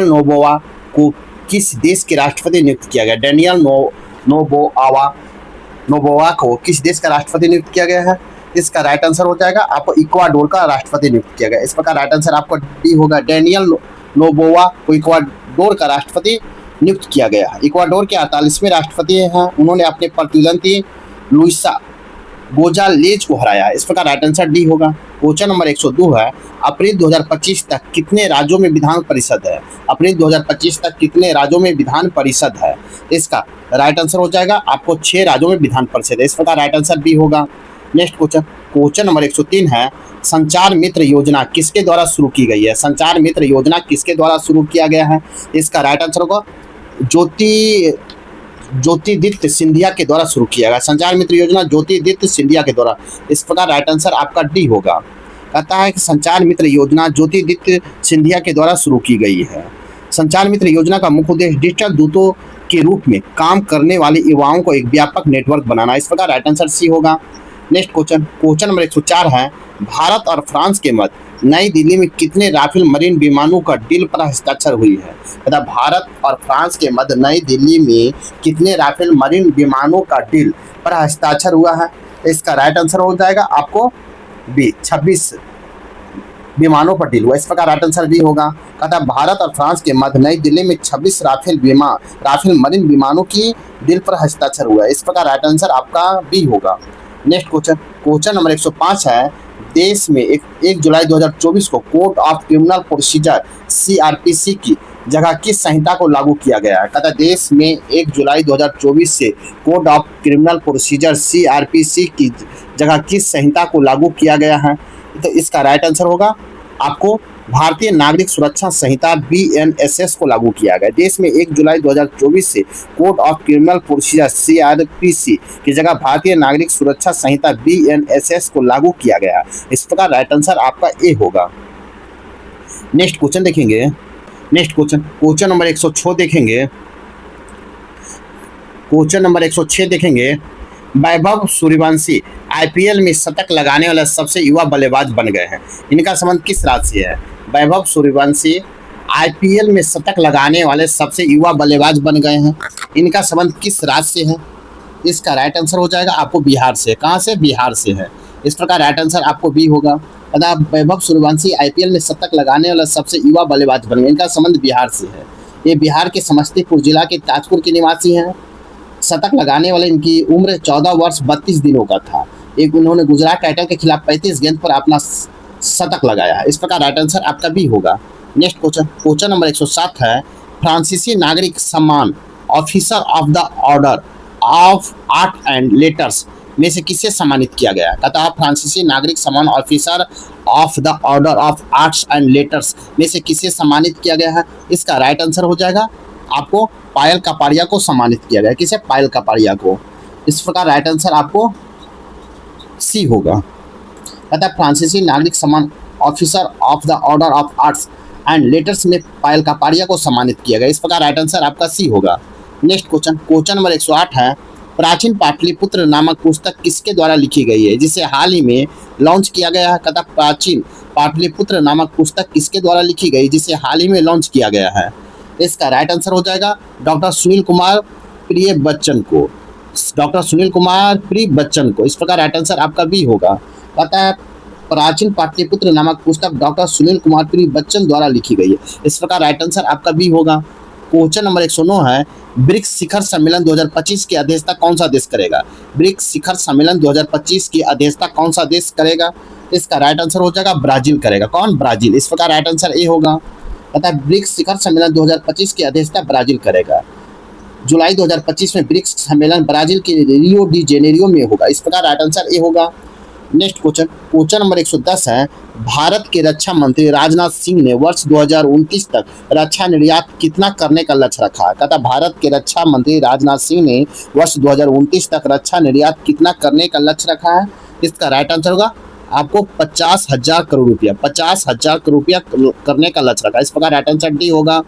नोबोवा को किस देश के राष्ट्रपति नियुक्त किया गया? डैनियल नोबोवा को किस देश का राष्ट्रपति नियुक्त किया गया है? इसका राइट आंसर हो जाएगा आपको इक्वाडोर का राष्ट्रपति नियुक्त किया गया। इस प्रकार राइट आंसर आपको डी होगा। डैनियल नोबोवा को इक्वाडोर का राष्ट्रपति नियुक्त किया गया है। इक्वाडोर के 48वें राष्ट्रपति हैं। उन्होंने अपने प्रतिद्वंदी लुइसा गोजालेज को हराया। इस प्रकार राइट आंसर डी होगा। क्वेश्चन नंबर 102 है। अप्रैल 2025 तक कितने राज्यों में विधान परिषद है? अप्रैल 2025 तक कितने राज्यों में विधान परिषद है? इसका राइट आंसर हो जाएगा आपको 6 राज्यों में विधान परिषद है। इस प्रकार राइट आंसर बी होगा। नेक्स्ट क्वेश्चन नंबर 103 है। संचार मित्र योजना किसके द्वारा शुरू की गई है? संचार मित्र योजना किसके द्वारा शुरू किया गया है? इसका राइट आंसर होगा ज्योतिदित्य सिंधिया के द्वारा शुरू किया गया। संचार मित्र योजना ज्योतिदित्य सिंधिया के द्वारा। इस प्रकार राइट आंसर आपका डी होगा। कहता है कि संचार मित्र योजना ज्योतिदित्य सिंधिया के द्वारा शुरू की गई है। संचार मित्र योजना का मुख्य उद्देश्य डिजिटल दूतों के रूप में काम करने वाले युवाओं को एक व्यापक नेटवर्क बनाना। इस प्रकार राइट आंसर सी होगा। नेक्स्ट क्वेश्चन नंबर 104 है। भारत और फ्रांस के मध्य नई दिल्ली में कितने राफेल मरीन विमानों का डील पर हस्ताक्षर हुई है? मतलब भारत और फ्रांस के मध्य नई दिल्ली में कितने राफेल मरीन विमानों का डील पर हस्ताक्षर हुआ है? इसका राइट आंसर हो जाएगा आपको बी, 26 विमानों पर डील हुआ। इस प्रकार राइट आंसर बी होगा। कहता है भारत और फ्रांस के मध्य नई दिल्ली में 26 राफेल मरीन विमानों की डील पर हस्ताक्षर हुआ है। इस प्रकार राइट आंसर आपका बी होगा। नेक्स्ट क्वेश्चन नंबर 105 है। देश में 1 जुलाई 2024 को code of criminal procedure CRPC की जगह किस संहिता को लागू किया गया है? कहता है देश में 1 जुलाई 2024 से code of criminal procedure CRPC की जगह किस संहिता को लागू किया गया है? तो इसका राइट आंसर होगा आपको भारतीय नागरिक सुरक्षा संहिता BNSS को लागू किया गया। देश में 1 जुलाई 2024 से code of criminal procedure CRPC की जगह भारतीय नागरिक सुरक्षा संहिता BNSS को लागू किया गया। इस प्रकार राइट आंसर आपका ए होगा। नेक्स्ट क्वेश्चन देखेंगे। क्वेश्चन नंबर 106 देखेंगे। क्वेश्चन नंबर 106 देखेंगे। वैभव सूर्यवंशी IPL में शतक लगाने वाले सबसे युवा बल्लेबाज बन गए हैं। इनका संबंध किस राज्य से है? वैभव सूर्यवंशी IPL में शतक लगाने वाले सबसे युवा बल्लेबाज बन गए हैं। इनका संबंध किस राज्य से है? इसका राइट आंसर हो जाएगा आपको बिहार से। कहाँ से? बिहार से है। इस प्रकार राइट आंसर आपको बी होगा। वैभव सूर्यवंशी IPL में शतक लगाने वाला सबसे युवा बल्लेबाज बन गए। इनका संबंध बिहार से है। ये बिहार के समस्तीपुर जिला के ताजपुर के निवासी हैं। शतक लगाने वाले इनकी उम्र 14 वर्ष 32 दिनों का था। उन्होंने गुजरात टाइटन के खिलाफ 35 गेंद पर अपना शतक लगाया है। इस प्रकार राइट आंसर आपका बी होगा। नेक्स्ट क्वेश्चन नंबर 107 है। फ्रांसीसी नागरिक सम्मान officer of the order of art and letters में से किसे सम्मानित किया गया? कहता है फ्रांसीसी नागरिक सम्मान officer of the order of arts and letters में से किसे सम्मानित किया गया है? इसका राइट आंसर हो जाएगा आपको पायल कपाड़िया को सम्मानित किया गया। किसे? पायल कपाड़िया को। इस प्रकार राइट आंसर आपको सी होगा। कहता है फ्रांसीसी नागरिक सम्मान officer of the order of arts and letters में पायल कपाड़िया को सम्मानित किया गया। इस प्रकार राइट आंसर आपका सी होगा। नेक्स्ट क्वेश्चन नंबर 108 है। प्राचीन पाटलिपुत्र नामक पुस्तक किसके द्वारा लिखी गई है, जिसे हाल ही में लॉन्च किया गया है? कहता प्राचीन पाटलिपुत्र नामक पुस्तक किसके द्वारा लिखी गई जिसे हाल ही में लॉन्च किया गया है? इसका राइट आंसर हो जाएगा डॉक्टर सुनील कुमार प्रिय बच्चन को। डॉक्टर सुनील कुमार प्री बच्चन को। इस प्रकार राइट आंसर आपका बी होगा। कहता है प्राचीन पाटलिपुत्र नामक पुस्तक डॉक्टर सुनील कुमार प्री बच्चन द्वारा लिखी गई है। इस प्रकार राइट आंसर आपका बी होगा। क्वेश्चन नंबर 109 है, ब्रिक्स शिखर सम्मेलन 2025 की अध्यक्षता कौन सा देश करेगा? ब्रिक्स शिखर सम्मेलन 2025 की अध्यक्षता कौन सा देश करेगा? इसका राइट आंसर हो जाएगा ब्राजील करेगा। कौन? ब्राजील। इस प्रकार राइट आंसर ए होगा। पता है ब्रिक्स शिखर सम्मेलन 2025 की अध्यक्षता ब्राजील करेगा। जुलाई 2025 में ब्रिक्स सम्मेलन ब्राजील के रियो डी जेनेरियो में होगा। इस प्रकार राइट आंसर ए होगा। नेक्स्ट क्वेश्चन, क्वेश्चन नंबर 110 है, भारत के रक्षा मंत्री राजनाथ सिंह ने वर्ष 2029 तक रक्षा निर्यात कितना करने का लक्ष्य रखा है? कहता भारत के रक्षा मंत्री राजनाथ सिंह ने वर्ष 2029 तक रक्षा निर्यात कितना करने का लक्ष्य रखा है? इसका राइट आंसर होगा आपको 50,000 करोड़ रुपया, 50,000 करोड़ रुपया करने का लक्ष्य रखा। इस प्रकार राइट आंसर डी होगा।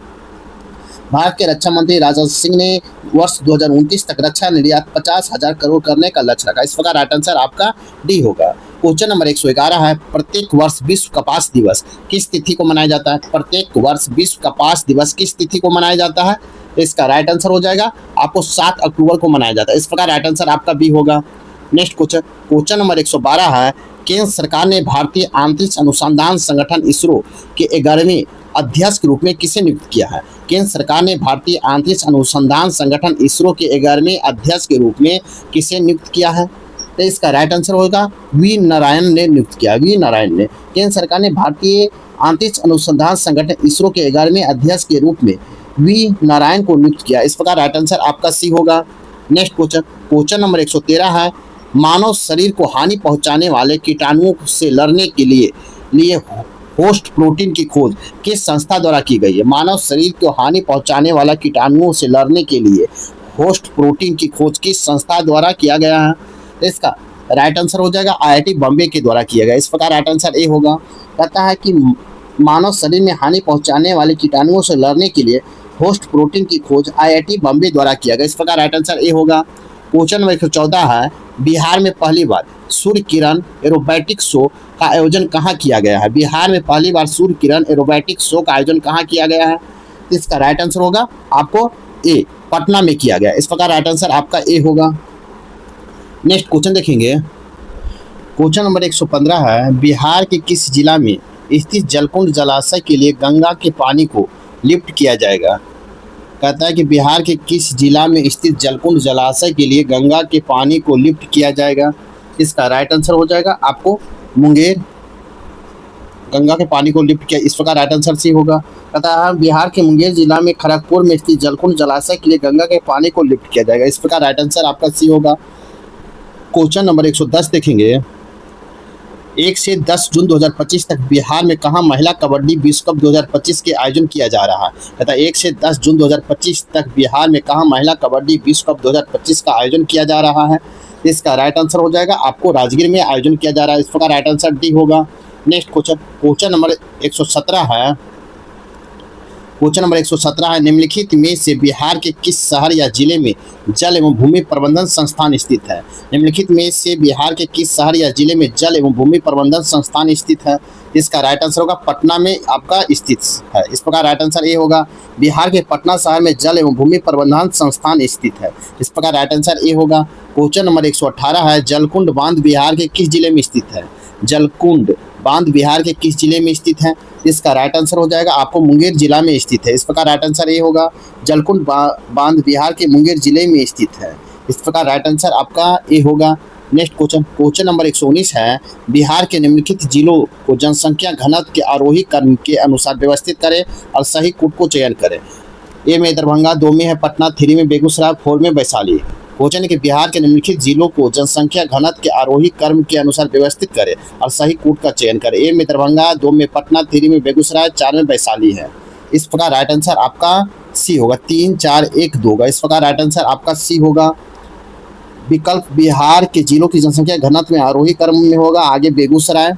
भारत के रक्षा मंत्री राजनाथ सिंह ने वर्ष 2029 तक रक्षा निर्यात 50,000 करोड़ करने का लक्ष्य रखा। इस प्रकार राइट आंसर आपका डी होगा। क्वेश्चन नंबर 111 है, प्रत्येक वर्ष विश्व कपास दिवस किस तिथि को मनाया जाता है? प्रत्येक वर्ष विश्व कपास दिवस किस तिथि को मनाया जाता है? इसका राइट आंसर हो जाएगा आपको 7 अक्टूबर को मनाया जाता है। इस प्रकार राइट आंसर आपका बी होगा। नेक्स्ट क्वेश्चन, क्वेश्चन नंबर 112 है, केंद्र सरकार ने भारतीय अंतरिक्ष अनुसंधान संगठन इसरो के 11वें अध्यक्ष के रूप में किसे नियुक्त किया है? केंद्र सरकार ने भारतीय अंतरिक्ष अनुसंधान संगठन इसरो के 11वें अध्यक्ष के रूप में किसे नियुक्त किया है? तो इसका राइट आंसर होगा वी नारायण ने नियुक्त किया। वी नारायण ने। केंद्र सरकार ने भारतीय अंतरिक्ष अनुसंधान संगठन इसरो के 11वें अध्यक्ष के रूप में वी नारायण को नियुक्त किया। इस प्रकार राइट आंसर आपका सी होगा। नेक्स्ट क्वेश्चन, क्वेश्चन नंबर 113 है, मानव शरीर को हानि पहुंचाने वाले कीटाणुओं से लड़ने के लिए होस्ट प्रोटीन की खोज किस संस्था द्वारा की गई है? मानव शरीर को हानि पहुंचाने वाला कीटाणुओं से लड़ने के लिए होस्ट प्रोटीन की खोज किस संस्था द्वारा किया गया है? इसका राइट आंसर हो जाएगा आईआईटी बॉम्बे के द्वारा किया गया। इस प्रकार राइट आंसर ए होगा। कहता है कि मानव शरीर में हानि पहुंचाने वाले कीटाणुओं से लड़ने के लिए होस्ट प्रोटीन की खोज आईआईटी बॉम्बे द्वारा किया गया। इस प्रकार राइट आंसर ए होगा। क्वेश्चन नंबर 114 है, बिहार में पहली बार सूर्य किरण एरोबैटिक शो का आयोजन कहाँ किया गया है? बिहार में पहली बार सूर्य किरण एरोबैटिक शो का आयोजन कहाँ किया गया है? इसका राइट आंसर होगा आपको ए, पटना में किया गया। इस प्रकार राइट आंसर आपका ए होगा। नेक्स्ट क्वेश्चन देखेंगे, क्वेश्चन नंबर 115 है, बिहार के किस जिला में स्थित जलकुंड जलाशय के लिए गंगा के पानी को लिफ्ट किया जाएगा? कहता है कि बिहार के किस जिला में स्थित जलकुंड जलाशय के लिए गंगा के पानी को लिफ्ट किया जाएगा? इसका राइट आंसर हो जाएगा आपको मुंगेर। गंगा के पानी को लिफ्ट किया। इस प्रकार राइट आंसर सी होगा। कहता है बिहार के मुंगेर जिला में खड़गपुर में स्थित जलकुंड जलाशय के लिए गंगा के पानी को लिफ्ट किया जाएगा। इस प्रकार राइट आंसर आपका सी होगा। क्वेश्चन नंबर 110 देखेंगे, 1 से 10 जून 2025 तक बिहार में कहाँ महिला कबड्डी विश्व कप 2025 के आयोजन किया जा रहा है? कहता है 1 से 10 जून 2025 तक बिहार में कहाँ महिला कबड्डी विश्व कप 2025 का आयोजन किया जा रहा है? इसका राइट आंसर हो जाएगा आपको राजगीर में आयोजन किया जा रहा है। इस प्रकार राइट आंसर डी होगा। नेक्स्ट क्वेश्चन, क्वेश्चन नंबर 117 है, क्वेश्चन नंबर 117 है, निम्नलिखित में से बिहार के किस शहर या जिले में जल एवं भूमि प्रबंधन संस्थान स्थित है? निम्नलिखित में से बिहार के किस शहर या जिले में जल एवं भूमि प्रबंधन संस्थान स्थित है? इसका राइट आंसर होगा पटना में आपका स्थित है। इस प्रकार राइट आंसर ए होगा। बिहार के पटना शहर में जल एवं भूमि प्रबंधन संस्थान स्थित है। इस प्रकार राइट आंसर ए होगा। क्वेश्चन नंबर 118 है, जलकुंड बांध बिहार के किस जिले में स्थित है? जलकुंड बांध बिहार के किस जिले में स्थित है? इसका राइट आंसर हो जाएगा आपको मुंगेर जिला में स्थित है। इस प्रकार राइट आंसर ए होगा। जलकुंड बांध बिहार के मुंगेर जिले में स्थित है। इस प्रकार राइट आंसर आपका ए होगा। नेक्स्ट क्वेश्चन, क्वेश्चन नंबर 119 है, बिहार के निम्नलिखित जिलों को जनसंख्या घनत्व के आरोही क्रम के अनुसार व्यवस्थित करें और सही कूट को चयन करें। ए में दरभंगा, 2 में है पटना, 3 में बेगूसराय, 4 में वैशाली। क्वेश्चन है कि बिहार के निम्नलिखित जिलों को जनसंख्या घनत्व के आरोही क्रम के अनुसार व्यवस्थित करें और सही कूट का चयन करें। ए में दरभंगा, 2 में पटना, 3 में बेगूसराय, 4 में वैशाली है। इस प्रकार राइट आंसर आपका सी होगा। 3, 4, 1, 2 होगा। इस प्रकार राइट आंसर आपका सी होगा। विकल्प बिहार के जिलों की जनसंख्या घनत्व में आरोही क्रम में होगा, आगे बेगूसराय,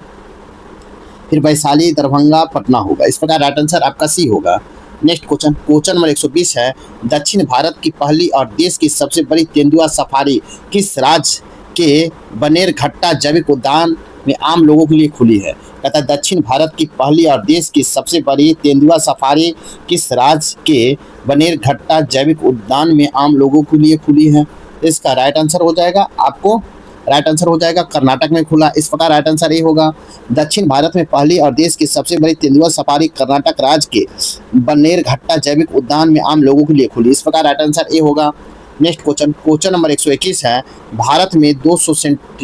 फिर वैशाली, दरभंगा, पटना होगा। इस प्रकार राइट आंसर आपका सी होगा। नेक्स्ट क्वेश्चन, क्वेश्चन नंबर 120 है, दक्षिण भारत की पहली और देश की सबसे बड़ी तेंदुआ सफारी किस राज्य के बनेरघट्टा जैविक उद्यान में आम लोगों के लिए खुली है? कहता है दक्षिण भारत की पहली और देश की सबसे बड़ी तेंदुआ सफारी किस राज्य के बनेरघट्टा जैविक उद्यान में आम लोगों के लिए खुली है? इसका राइट आंसर हो जाएगा आपको, राइट आंसर हो जाएगा कर्नाटक में खुला। इस प्रकार राइट आंसर ए होगा। दक्षिण भारत में पहली और देश की सबसे बड़ी तेंदुआ सफारी कर्नाटक राज्य के बन्नेरघट्टा जैविक उद्यान में आम लोगों के लिए खुली। इस प्रकार राइट आंसर ए होगा। नेक्स्ट क्वेश्चन, क्वेश्चन नंबर 121 है, भारत में 200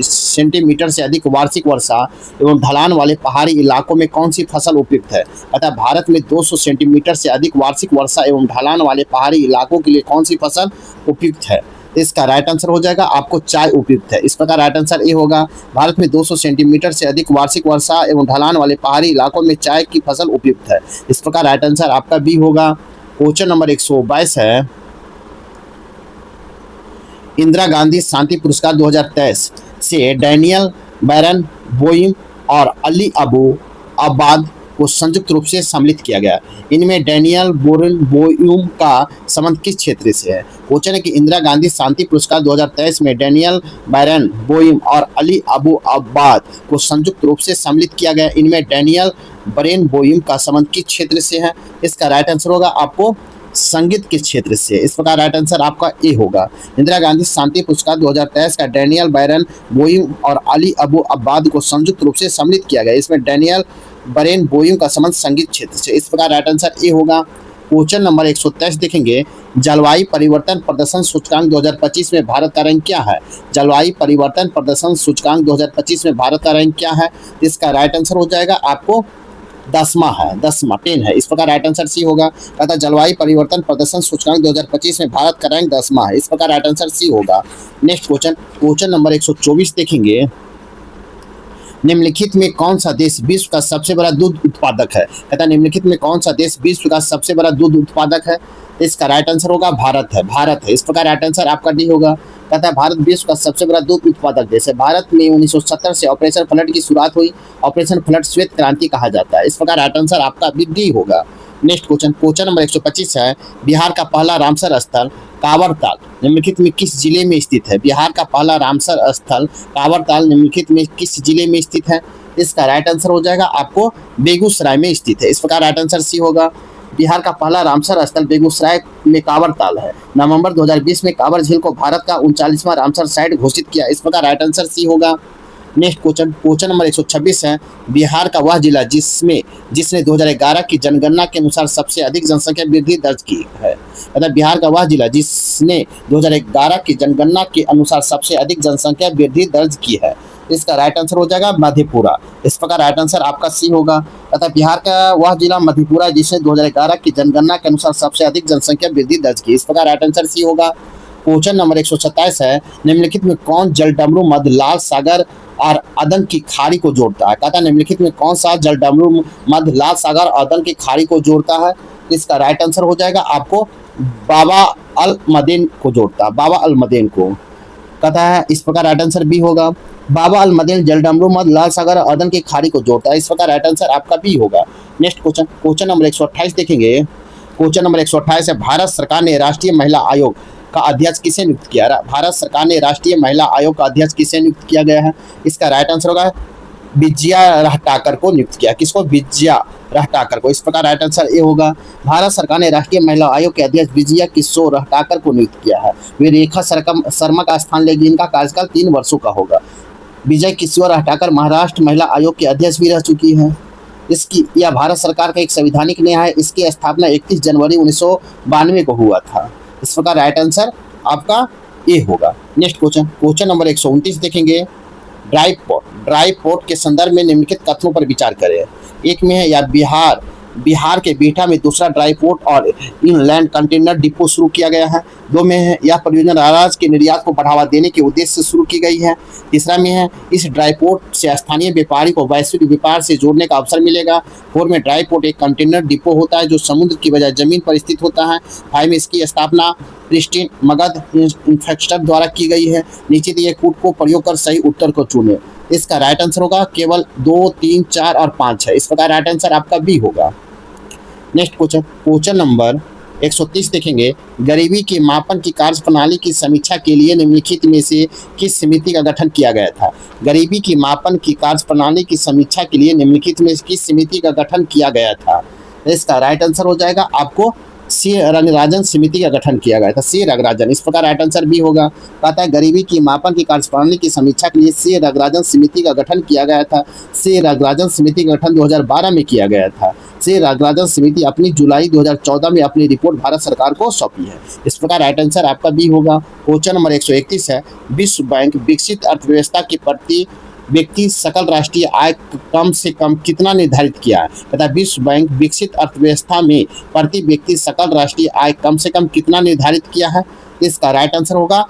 सेंटीमीटर से अधिक वार्षिक वर्षा एवं ढलान वाले पहाड़ी इलाकों में कौन सी फसल उपयुक्त है? अतः भारत में 200 सेंटीमीटर से अधिक वार्षिक वर्षा एवं ढलान वाले पहाड़ी इलाकों के लिए कौन सी फसल उपयुक्त है? इसका राइट आंसर हो जाएगा आपको चाय उपयुक्त है। इस प्रकार राइट आंसर ए होगा। भारत में 200 सेंटीमीटर से अधिक वार्षिक वर्षा एवं ढलान वाले पहाड़ी इलाकों में चाय की फसल उपयुक्त है। इस प्रकार राइट आंसर आपका बी होगा। क्वेश्चन नंबर 122 है, इंदिरा गांधी शांति पुरस्कार 2023 से डैनियल बैरनबोइम और अली अबू अब्बाद को संयुक्त रूप से सम्मिलित किया गया। इनमें डैनियल बैरनबोइम का संबंध किस क्षेत्र से है? क्वेश्चन है कि इंदिरा गांधी शांति पुरस्कार 2023 में डैनियल बैरनबोइम और अली अबू अब्बाद को संयुक्त रूप से सम्मिलित किया गया। इनमें डैनियल बैरनबोइम का संबंध किस क्षेत्र से है? इसका राइट आंसर होगा आपको संगीत के क्षेत्र से। इस प्रकार राइट आंसर आपका ए होगा। इंदिरा गांधी शांति पुरस्कार 2023 का डैनियल बैरनबोइम और अली अबू अब्बाद को संयुक्त रूप से सम्मिलित किया गया। इसमें डैनियल बैरनबोइम का संबंध संगीत क्षेत्र से। इस प्रकार राइट आंसर ए होगा। क्वेश्चन नंबर 123 देखेंगे, जलवायु परिवर्तन प्रदर्शन सूचकांक 2025 में भारत का रैंक क्या है? जलवायु परिवर्तन प्रदर्शन सूचकांक 2025 में भारत का रैंक क्या है? इसका राइट आंसर हो जाएगा आपको 10वां है, 10 है। इस प्रकार राइट आंसर सी होगा। कहता जलवायु परिवर्तन प्रदर्शन सूचकांक 2025 में भारत का रैंक 10वां है। इस प्रकार राइट आंसर सी होगा। नेक्स्ट क्वेश्चन, क्वेश्चन नंबर 124 देखेंगे, निम्नलिखित में कौन सा देश विश्व का सबसे बड़ा दूध उत्पादक है? कहता निम्नलिखित में कौन सा देश विश्व का सबसे बड़ा दूध उत्पादक है? इसका राइट आंसर होगा भारत है, भारत है। इस प्रकार राइट आंसर आपका डी होगा। कहता है भारत विश्व का सबसे बड़ा दूध उत्पादक देश है। भारत में 1970 से ऑपरेशन फ्लड की शुरुआत हुई। ऑपरेशन फ्लड श्वेत क्रांति कहा जाता है। इस प्रकार राइट आंसर आपका डी होगा। नेक्स्ट क्वेश्चन, क्वेश्चन नंबर 125 है, बिहार का पहला रामसर स्थल कांवरताल निम्नलिखित में किस जिले में स्थित है? बिहार का पहला रामसर स्थल कांवरताल निम्नलिखित में किस जिले में स्थित है? इसका राइट आंसर हो जाएगा आपको बेगूसराय में स्थित है। इस प्रकार राइट आंसर सी होगा। बिहार का पहला रामसर स्थल बेगूसराय में कांवरताल है। नवंबर 2020 में कांवर झील को भारत का 39वां रामसर साइट घोषित किया। इस प्रकार राइट आंसर सी होगा। नेक्स्ट क्वेश्चन, क्वेश्चन नंबर 126 है, बिहार का वह जिला जिसने 2011 की जनगणना के अनुसार सबसे अधिक जनसंख्या वृद्धि दर्ज की है। अतः बिहार का वह जिला जिसने 2011 की जनगणना के अनुसार सबसे अधिक जनसंख्या वृद्धि दर्ज की है। इसका राइट आंसर हो जाएगा मधेपुरा। इस प्रकार राइट आंसर आपका सी होगा। अतः बिहार का वह जिला मधेपुरा जिसने 2011 की जनगणना के अनुसार सबसे अधिक जनसंख्या वृद्धि दर्ज की। इस प्रकार राइट आंसर सी होगा। क्वेश्चन नंबर 127 है, निम्नलिखित में कौन जलडमरू मध्य लाल सागर और अदन की खाड़ी को जोड़ता है? कहता है निम्नलिखित में कौन सा जलडमरू मध्य लाल सागर और अदन की खाड़ी को जोड़ता है? इसका राइट आंसर हो जाएगा आपको बाबा अल मदेन को जोड़ता है, बाबा अल मदेन को। कहता है इस प्रकार राइट आंसर बी होगा। बाबा अल मदेन जलडमरू मध्य लाल सागर और अदन की खाड़ी को जोड़ता है। इस प्रकार राइट आंसर आपका बी होगा। नेक्स्ट क्वेश्चन, क्वेश्चन नंबर 128 देखेंगे। क्वेश्चन नंबर 128 है, भारत सरकार ने राष्ट्रीय महिला आयोग का अध्यक्ष किसे नियुक्त किया? भारत सरकार ने राष्ट्रीय महिला आयोग का अध्यक्ष किसे नियुक्त किया गया है? इसका राइट आंसर होगा विजया रहटाकर को नियुक्त किया। किसको? विजया रहटाकर को। इस प्रकार राइट आंसर ए होगा। भारत सरकार ने राष्ट्रीय महिला आयोग के अध्यक्ष विजया किशोर रहटाकर को नियुक्त किया है। वे रेखा शर्मा का स्थान लेगी। इनका कार्यकाल 3 वर्षों का होगा। विजय किशोर रहटाकर महाराष्ट्र महिला आयोग के अध्यक्ष भी रह चुकी है। यह भारत सरकार का एक संवैधानिक न्याय है। इसकी स्थापना 31 जनवरी 1992 को हुआ था। इस प्रकार राइट आंसर आपका ए होगा। नेक्स्ट क्वेश्चन, क्वेश्चन नंबर 129 देखेंगे। ड्राई पोर्ट के संदर्भ में निम्नलिखित कथनों पर विचार करें। एक में है, या बिहार के बिहटा में दूसरा ड्राई पोर्ट और इनलैंड कंटेनर डिपो शुरू किया गया है। 2 में है, यह परियोजना अनाज के निर्यात को बढ़ावा देने के उद्देश्य से शुरू की गई है। तीसरा में है, इस ड्राई पोर्ट से स्थानीय व्यापारी को वैश्विक व्यापार से जोड़ने का अवसर मिलेगा। 4 में ड्राई पोर्ट एक कंटेनर डिपो होता है जो समुद्र की बजाय जमीन पर स्थित होता है। 5 में इसकी स्थापना प्रिस्टीन मगध इंफ्रास्ट्रक्चर द्वारा की गई है। नीचे दिए कूट को प्रयोग कर सही उत्तर को चुने। इसका राइट आंसर होगा केवल 2, 3, 4 और 5 है। इस प्रकार राइट आंसर आपका बी होगा। नेक्स्ट क्वेश्चन, क्वेश्चन नंबर 130 देखेंगे। गरीबी के मापन की कार्यप्रणाली की समीक्षा के लिए निम्नलिखित में से किस समिति का गठन किया गया था? गरीबी की मापन की कार्यप्रणाली की समीक्षा के लिए निम्नलिखित में किस समिति का गठन किया गया था? इसका राइट आंसर हो जाएगा आपको सी रंगराजन समिति का गठन किया गया था। सी रंगराजन, इस प्रकार राइट आंसर बी होगा। कहता है गरीबी की मापन की कार्यप्रणाली की समीक्षा के लिए सी रंगराजन समिति का गठन किया गया था। सी रंगराजन समिति का गठन 2012 में किया गया था। सी रंगराजन समिति अपनी जुलाई 2014 में अपनी रिपोर्ट भारत सरकार को सौंपी है। इस प्रकार राइट आंसर आपका बी होगा। क्वेश्चन नंबर 131 है, विश्व बैंक विकसित अर्थव्यवस्था की प्रति व्यक्ति सकल राष्ट्रीय आय कम से कम कितना निर्धारित किया है। तथा विश्व बैंक विकसित अर्थव्यवस्था में प्रति व्यक्ति सकल राष्ट्रीय आय कम से कम कितना निर्धारित किया है। इसका राइट आंसर होगा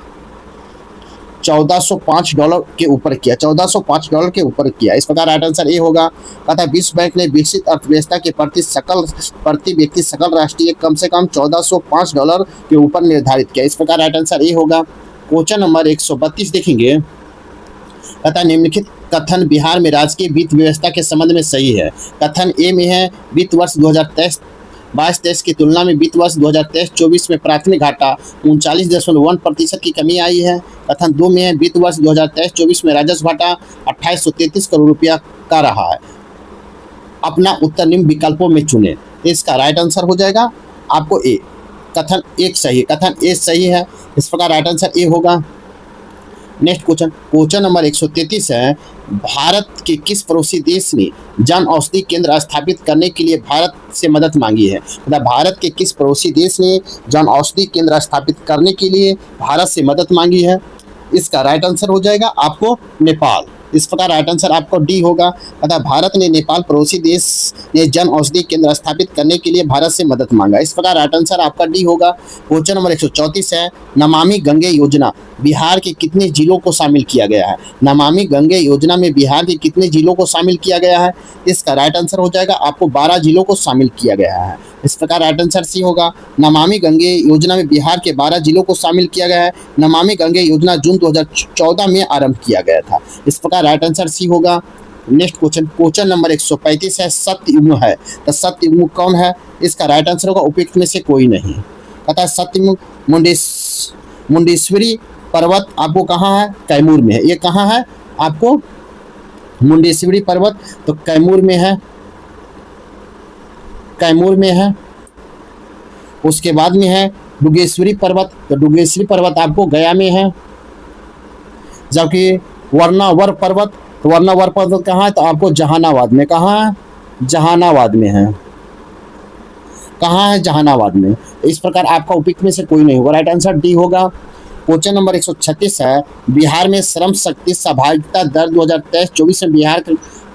$1405 के ऊपर किया, $1405 के ऊपर किया। इस प्रकार राइट आंसर ए होगा। तथा विश्व बैंक ने विकसित अर्थव्यवस्था के प्रति व्यक्ति सकल राष्ट्रीय कम से कम $1405 के ऊपर निर्धारित किया। इस प्रकार राइट आंसर ए होगा। क्वेश्चन नंबर 132 देखेंगे। तथा निम्नलिखित कथन बिहार में राजकीय वित्त व्यवस्था के संबंध में सही है। कथन ए में है वित्त वर्ष 2022-23 की तुलना में वित्त वर्ष 2023-24 में प्राथमिक घाटा 39.1% की कमी आई है। कथन 2 में है वित्त वर्ष 2023-24 में राजस्व घाटा 2833 करोड़ रुपया का रहा है। अपना उत्तर निम्न विकल्पों में चुने। इसका राइट आंसर हो जाएगा आपको ए। कथन एक सही, कथन ए सही है। इस प्रकार राइट आंसर ए होगा। नेक्स्ट क्वेश्चन नंबर 133 है, भारत के किस पड़ोसी देश ने जन औषधि केंद्र स्थापित करने के लिए भारत से मदद मांगी है। मतलब भारत के किस पड़ोसी देश ने जन औषधि केंद्र स्थापित करने के लिए भारत से मदद मांगी है। इसका राइट आंसर हो जाएगा आपको नेपाल। इस प्रकार राइट आंसर आपको डी होगा। अतः भारत ने नेपाल पड़ोसी देश ने जन औषधि केंद्र स्थापित करने के लिए भारत से मदद मांगा। इस प्रकार राइट आंसर आपका डी होगा। क्वेश्चन नंबर 134 है, नमामि गंगे योजना बिहार के कितने जिलों को शामिल किया गया है। नमामि गंगे योजना में बिहार के कितने जिलों को शामिल किया गया है। इसका राइट आंसर हो जाएगा आपको 12 जिलों को शामिल किया गया है। इस प्रकार राइट आंसर सी होगा। नमामि गंगे योजना में बिहार के 12 जिलों को शामिल किया गया है। नमामि गंगे योजना जून 2014 में आरंभ किया गया था। इस प्रकार राइट आंसर सी होगा। नेक्स्ट क्वेश्चन नंबर 135 है, सत्ययुग है तो सत्ययुग कौन है। इसका राइट आंसर होगा उपयुक्त में से कोई नहीं। अतः सत्ययुग मुंडेश्वरी पर्वत आपको कहाँ है, कैमूर में है। ये कहाँ है आपको, मुंडेश्वरी पर्वत तो कैमूर में है, कैमूर में है। उसके बाद में है डुगेश्वरी पर्वत, तो डुगेश्वरी पर्वत आपको गया में है। जबकि वर्णावर पर्वत, तो वर्णावर पर्वत कहाँ है, तो आपको जहानाबाद में। कहाँ है, जहानाबाद में है। कहाँ है, जहानाबाद में। इस प्रकार आपका उपयुक्त में से कोई नहीं होगा। राइट आंसर डी होगा। क्वेश्चन नंबर 136 है, बिहार में श्रम शक्ति सहभागिता दर 2023-24 में बिहार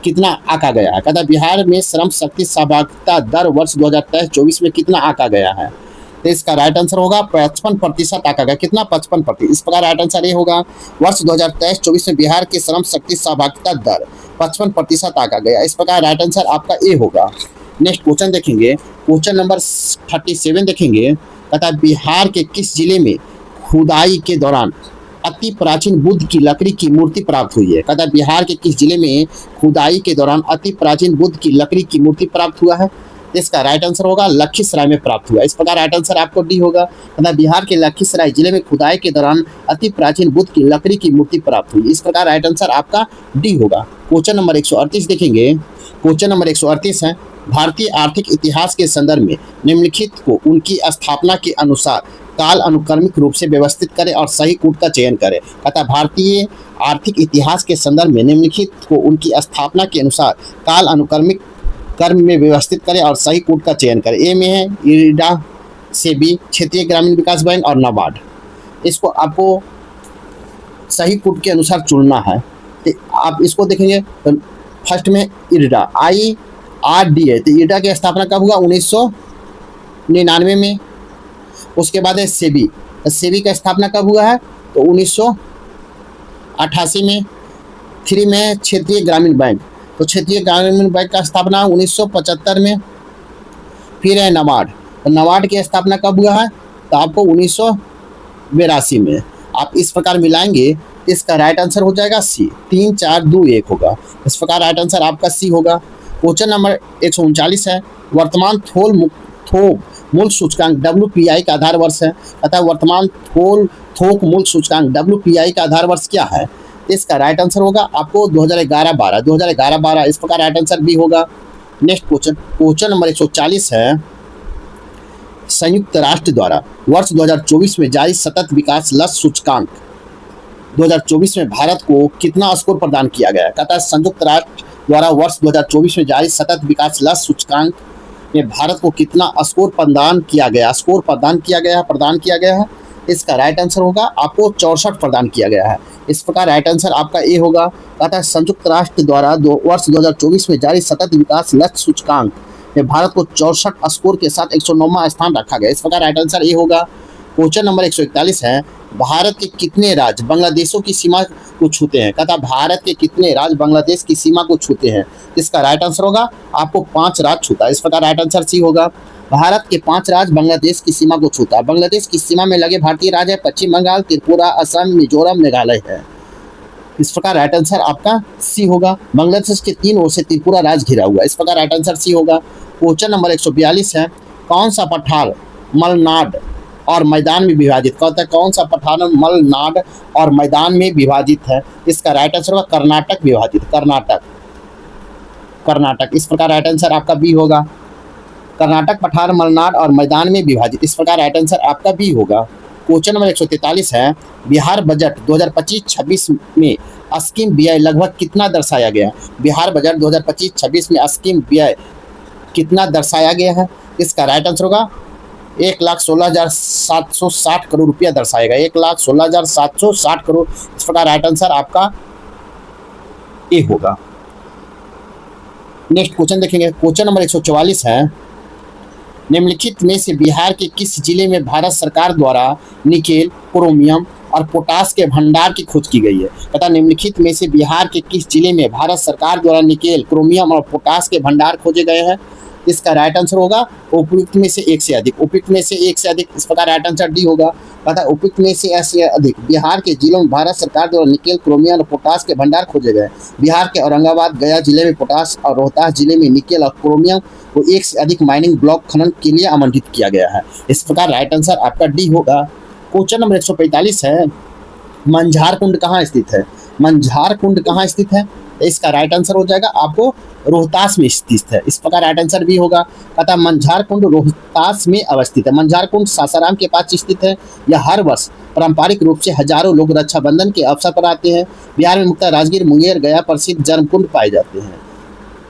कितना आंका गया है। कहता बिहार में श्रम शक्ति सहभागिता दर वर्ष 2023-24 में कितना आंका गया है। तो इसका राइट आंसर होगा 55% आंका गया। कितना, 55%। इस प्रकार राइट आंसर ये होगा, वर्ष 2023-24 में बिहार की श्रम शक्ति सहभागिता दर 55% आंका गया। इस प्रकार राइट आंसर आपका ए होगा। नेक्स्ट क्वेश्चन देखेंगे, क्वेश्चन नंबर 37 देखेंगे। कहता बिहार के किस जिले में खुदाई के दौरान अति प्राचीन बुद्ध की लकड़ी की मूर्ति प्राप्त हुई है। कहता बिहार के किस जिले में खुदाई के दौरान अति प्राचीन बुद्ध की लकड़ी की मूर्ति प्राप्त हुआ है। इसका राइट आंसर होगा लखीसराय में प्राप्त हुआ। इस प्रकार राइट आंसर आपको डी होगा। कहता बिहार के लखीसराय जिले में खुदाई के दौरान अति प्राचीन बुद्ध की लकड़ी की मूर्ति प्राप्त हुई। इस प्रकार राइट आंसर आपका डी होगा। क्वेश्चन नंबर 138 देखेंगे। क्वेश्चन नंबर 138 है, भारतीय आर्थिक इतिहास के संदर्भ में निम्नलिखित को उनकी स्थापना के अनुसार काल अनुक्रमिक रूप से व्यवस्थित करें और सही कूट का चयन करें। अतः भारतीय आर्थिक इतिहास के संदर्भ में निम्नलिखित को उनकी स्थापना के अनुसार काल अनुक्रमिक क्रम में व्यवस्थित करें और सही कूट का चयन करें। ए में है इरडा, सेबी, क्षेत्रीय ग्रामीण विकास बैंक और नाबार्ड। इसको आपको सही कूट के अनुसार चुनना है। तो आप इसको देखेंगे तो फर्स्ट में इरडा, IRD है। तो इरडा की स्थापना कब हुआ, 1999 में। उसके बाद है सेबी, तो सेबी का स्थापना कब हुआ है, तो 1988 में। 3 में क्षेत्रीय ग्रामीण बैंक, तो क्षेत्रीय ग्रामीण बैंक का स्थापना 1975 में। फिर है नाबार्ड, तो नाबार्ड की स्थापना कब हुआ है, तो आपको 1982 में। आप इस प्रकार मिलाएंगे, इसका राइट आंसर हो जाएगा सी। 3, 4, 2, 1 होगा। इस प्रकार राइट आंसर आपका सी होगा। क्वेश्चन नंबर 139 है, वर्तमान थोक मूल सूचकांक WPI का आधार वर्ष है। अतः वर्तमान थोक मूल सूचकांक WPI का आधार वर्ष क्या है। इसका राइट आंसर होगा आपको 2011-12। इस प्रकार राइट आंसर बी होगा। नेक्स्ट क्वेश्चन नंबर 140 है, संयुक्त राष्ट्र द्वारा वर्ष 2024 में जारी सतत विकास लक्ष्य सूचकांक 2024 में भारत को कितना स्कोर प्रदान किया गया है? कहता है संयुक्त राष्ट्र द्वारा वर्ष 2024 में जारी सतत विकास लक्ष्य सूचकांक में भारत को कितना स्कोर प्रदान किया गया है? इसका राइट आंसर होगा आपको 64 प्रदान किया गया है। इस प्रकार राइट आंसर आपका ए होगा। कहता है संयुक्त राष्ट्र द्वारा वर्ष 2024 में जारी सतत विकास लक्ष्य सूचकांक में भारत को 64 स्कोर के साथ 109वां स्थान रखा गया। इस प्रकार राइट आंसर ए होगा। क्वेश्चन नंबर 141 है, भारत के कितने राज्य बांग्लादेशों की सीमा को छूते हैं? कहता है भारत के कितने राज्य बांग्लादेश की सीमा को छूते हैं? इसका राइट आंसर होगा आपको 5 राज्य छूता है। इस प्रकार राइट आंसर सी होगा। भारत के 5 राज्य बांग्लादेश की सीमा को छूता है। बांग्लादेश की सीमा में लगे भारतीय राज्य है पश्चिम बंगाल, त्रिपुरा, असम, मिजोरम, मेघालय है। इस प्रकार राइट आंसर आपका सी होगा। बांग्लादेश के 3 ओर से त्रिपुरा राज्य घिरा हुआ है। इस प्रकार राइट आंसर सी होगा। क्वेश्चन नंबर 142 है, कौन सा पठार मलनाड और मैदान में विभाजित? कहता है कौन सा पठार मलनाड और मैदान में विभाजित है? इसका राइट आंसर होगा कर्नाटक विभाजित, कर्नाटक। इस प्रकार राइट आंसर आपका बी होगा। कर्नाटक पठार मलनाड और मैदान में विभाजित। इस प्रकार राइट आंसर आपका बी होगा। क्वेश्चन नंबर 143 है, बिहार बजट 2025-26 में स्कीम व्यय लगभग कितना दर्शाया गया? बिहार बजट 2025-26 में स्कीम व्यय कितना दर्शाया गया है? इसका राइट आंसर होगा 1,16,760 करोड़ रुपया दर्शाएगा। 1,16,760 करोड़। इस प्रकार राइट आंसर आपका ए होगा। नेक्स्ट क्वेश्चन देखेंगे। क्वेश्चन नंबर 144 है, निम्नलिखित में से बिहार के किस जिले में भारत सरकार द्वारा निकेल, क्रोमियम और पोटास के भंडार की खोज की गई है? तथा निम्नलिखित में से बिहार के किस जिले में भारत सरकार द्वारा निकेल, क्रोमियम और पोटास के भंडार खोजे गए हैं? इसका राइट आंसर होगा उपयुक्त में से एक से अधिक। उपयुक्त में से एक से अधिक। इस प्रकार राइट आंसर डी होगा। तथा उपयुक्त में से ऐसे अधिक बिहार के जिलों में भारत सरकार द्वारा निकेल, क्रोमियम और पोटास के भंडार खोजे गए। बिहार के औरंगाबाद, गया जिले में पोटास और रोहतास जिले में निकेल और क्रोमियम को एक से अधिक माइनिंग ब्लॉक खनन के लिए आवंटित किया गया है। इस प्रकार राइट आंसर आपका डी होगा। क्वेश्चन नंबर 145 है, मंझार कुंड कहाँ स्थित है? मंझार कुंड कहाँ स्थित है? इसका राइट आंसर हो जाएगा आपको रोहतास में स्थित है। इस प्रकार राइट आंसर भी होगा। कहता मंझार कुंड रोहतास में अवस्थित है। मंझार कुंड सासाराम के पास स्थित है। यह हर वर्ष पारंपरिक रूप से हजारों लोग रक्षाबंधन के अवसर पर आते हैं। बिहार में मुख्यतः राजगीर, मुंगेर, गया प्रसिद्ध जन्म कुंड पाए जाते हैं।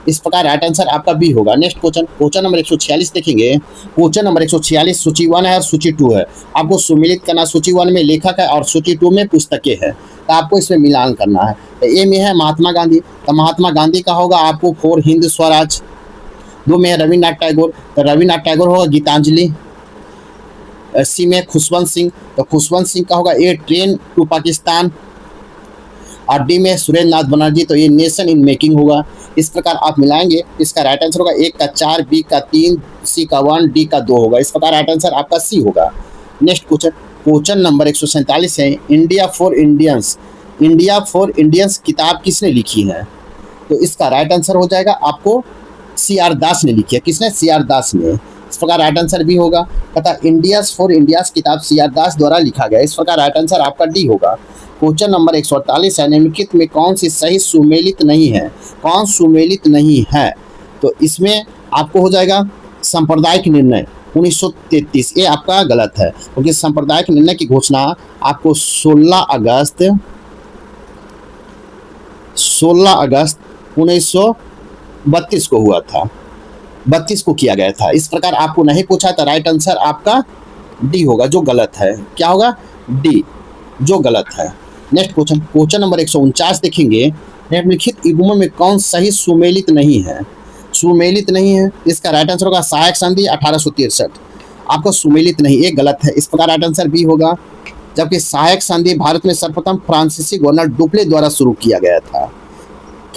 इस प्रकार राइट आंसर आपका बी होगा। नेक्स्ट क्वेश्चन नंबर 146 देखेंगे। क्वेश्चन नंबर 146 सूची 1 है और सूची 2 है। आपको सुमिलित करना, सूची 1 में लेखक है और सूची 2 में पुस्तकें हैं, तो आपको इसमें मिलान करना है। तो ए में है महात्मा गांधी, तो महात्मा गांधी का होगा आपको फॉर हिंद स्वराज। 2 में है रविन्द्रनाथ टैगोर, तो रविन्द्रनाथ टैगोर होगा गीतांजलि। सी में खुशवंत सिंह, तो खुशवंत सिंह का होगा ए ट्रेन टू पाकिस्तान। और डी में सुरेंद्र नाथ बनर्जी, तो ये नेशन इन मेकिंग होगा। इस प्रकार आप मिलाएंगे, इसका राइट आंसर होगा 1 का 4, बी का 3, सी का 1, डी का 2 होगा। इस प्रकार राइट आंसर आपका सी होगा। नेक्स्ट क्वेश्चन नंबर 147 है, इंडिया फॉर इंडियंस किताब किसने लिखी है? तो इसका राइट आंसर हो जाएगा आपको C.R. दास ने लिखी है। किसने? C.R. दास ने। इस प्रकार राइट आंसर भी होगा। तथा इंडिया फॉर इंडियाज किताब C.R. दास द्वारा लिखा गया। इस प्रकार राइट आंसर आपका डी होगा। क्वेश्चन नंबर 148 है, निम्नलिखित में कौन सी सही सुमेलित नहीं है? कौन सुमेलित नहीं है? तो इसमें आपको हो जाएगा सांप्रदायिक निर्णय 1933। ये आपका गलत है, क्योंकि सांप्रदायिक निर्णय की घोषणा आपको 16 अगस्त 1932 को हुआ था, 32 को किया गया था। इस प्रकार आपको नहीं पूछा तो राइट आंसर आपका डी होगा, जो गलत है। क्या होगा? डी, जो गलत है। नेक्स्ट क्वेश्चन नंबर 149 देखेंगे। निम्नलिखित युग्मों में कौन सही सुमेलित नहीं है? सुमेलित नहीं है, इसका राइट आंसर होगा सहायक संधि 1863। आपको सुमेलित नहीं, ये गलत है। इस प्रकार राइट आंसर बी होगा। जबकि सहायक संधि भारत में सर्वप्रथम फ्रांसीसी गवर्नर डुप्ले द्वारा शुरू किया गया था।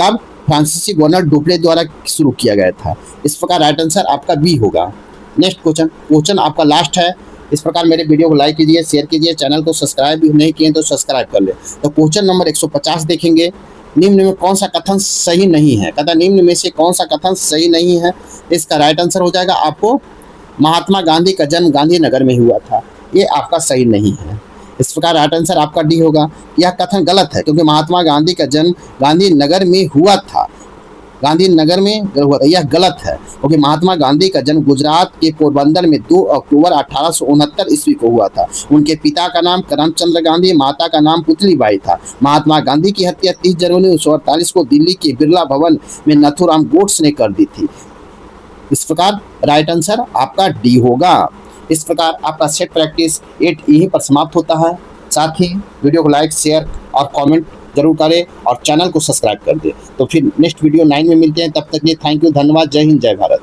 कब? फ्रांसीसी गवर्नर डुप्ले द्वारा शुरू किया गया था। इस प्रकार राइट आंसर आपका बी होगा। नेक्स्ट क्वेश्चन आपका लास्ट है। इस प्रकार मेरे वीडियो को लाइक कीजिए, शेयर कीजिए, चैनल को सब्सक्राइब नहीं किए तो सब्सक्राइब कर ले। तो क्वेश्चन नंबर 150 देखेंगे। निम्न में कौन सा कथन सही नहीं है? कहता निम्न में से कौन सा कथन सही नहीं है? इसका राइट आंसर हो जाएगा आपको महात्मा गांधी का जन्म गांधीनगर में हुआ था। ये आपका सही नहीं है। इस प्रकार राइट आंसर आपका डी होगा। यह कथन गलत है, क्योंकि महात्मा गांधी का जन्म गांधीनगर में हुआ था। गांधीनगर में हुआ था। यह गलत है क्योंकि महात्मा गांधी का जन्म गुजरात के पोरबंदर में 2 अक्टूबर 1869 ईस्वी को हुआ था। उनके पिता का नाम करमचंद गांधी, माता का नाम पुतलीबाई था। महात्मा गांधी की हत्या 30 जनवरी 1948 को दिल्ली के बिरला भवन में नथुराम गोड्स ने कर दी थी। इस प्रकार राइट आंसर आपका डी होगा। इस प्रकार आपका सेट प्रैक्टिस 8 यहीं पर समाप्त होता है। साथ ही वीडियो को लाइक, शेयर और कमेंट जरूर करें और चैनल को सब्सक्राइब कर दें। तो फिर नेक्स्ट वीडियो 9 में मिलते हैं। तब तक के लिए थैंक यू, धन्यवाद, जय हिंद, जय भारत।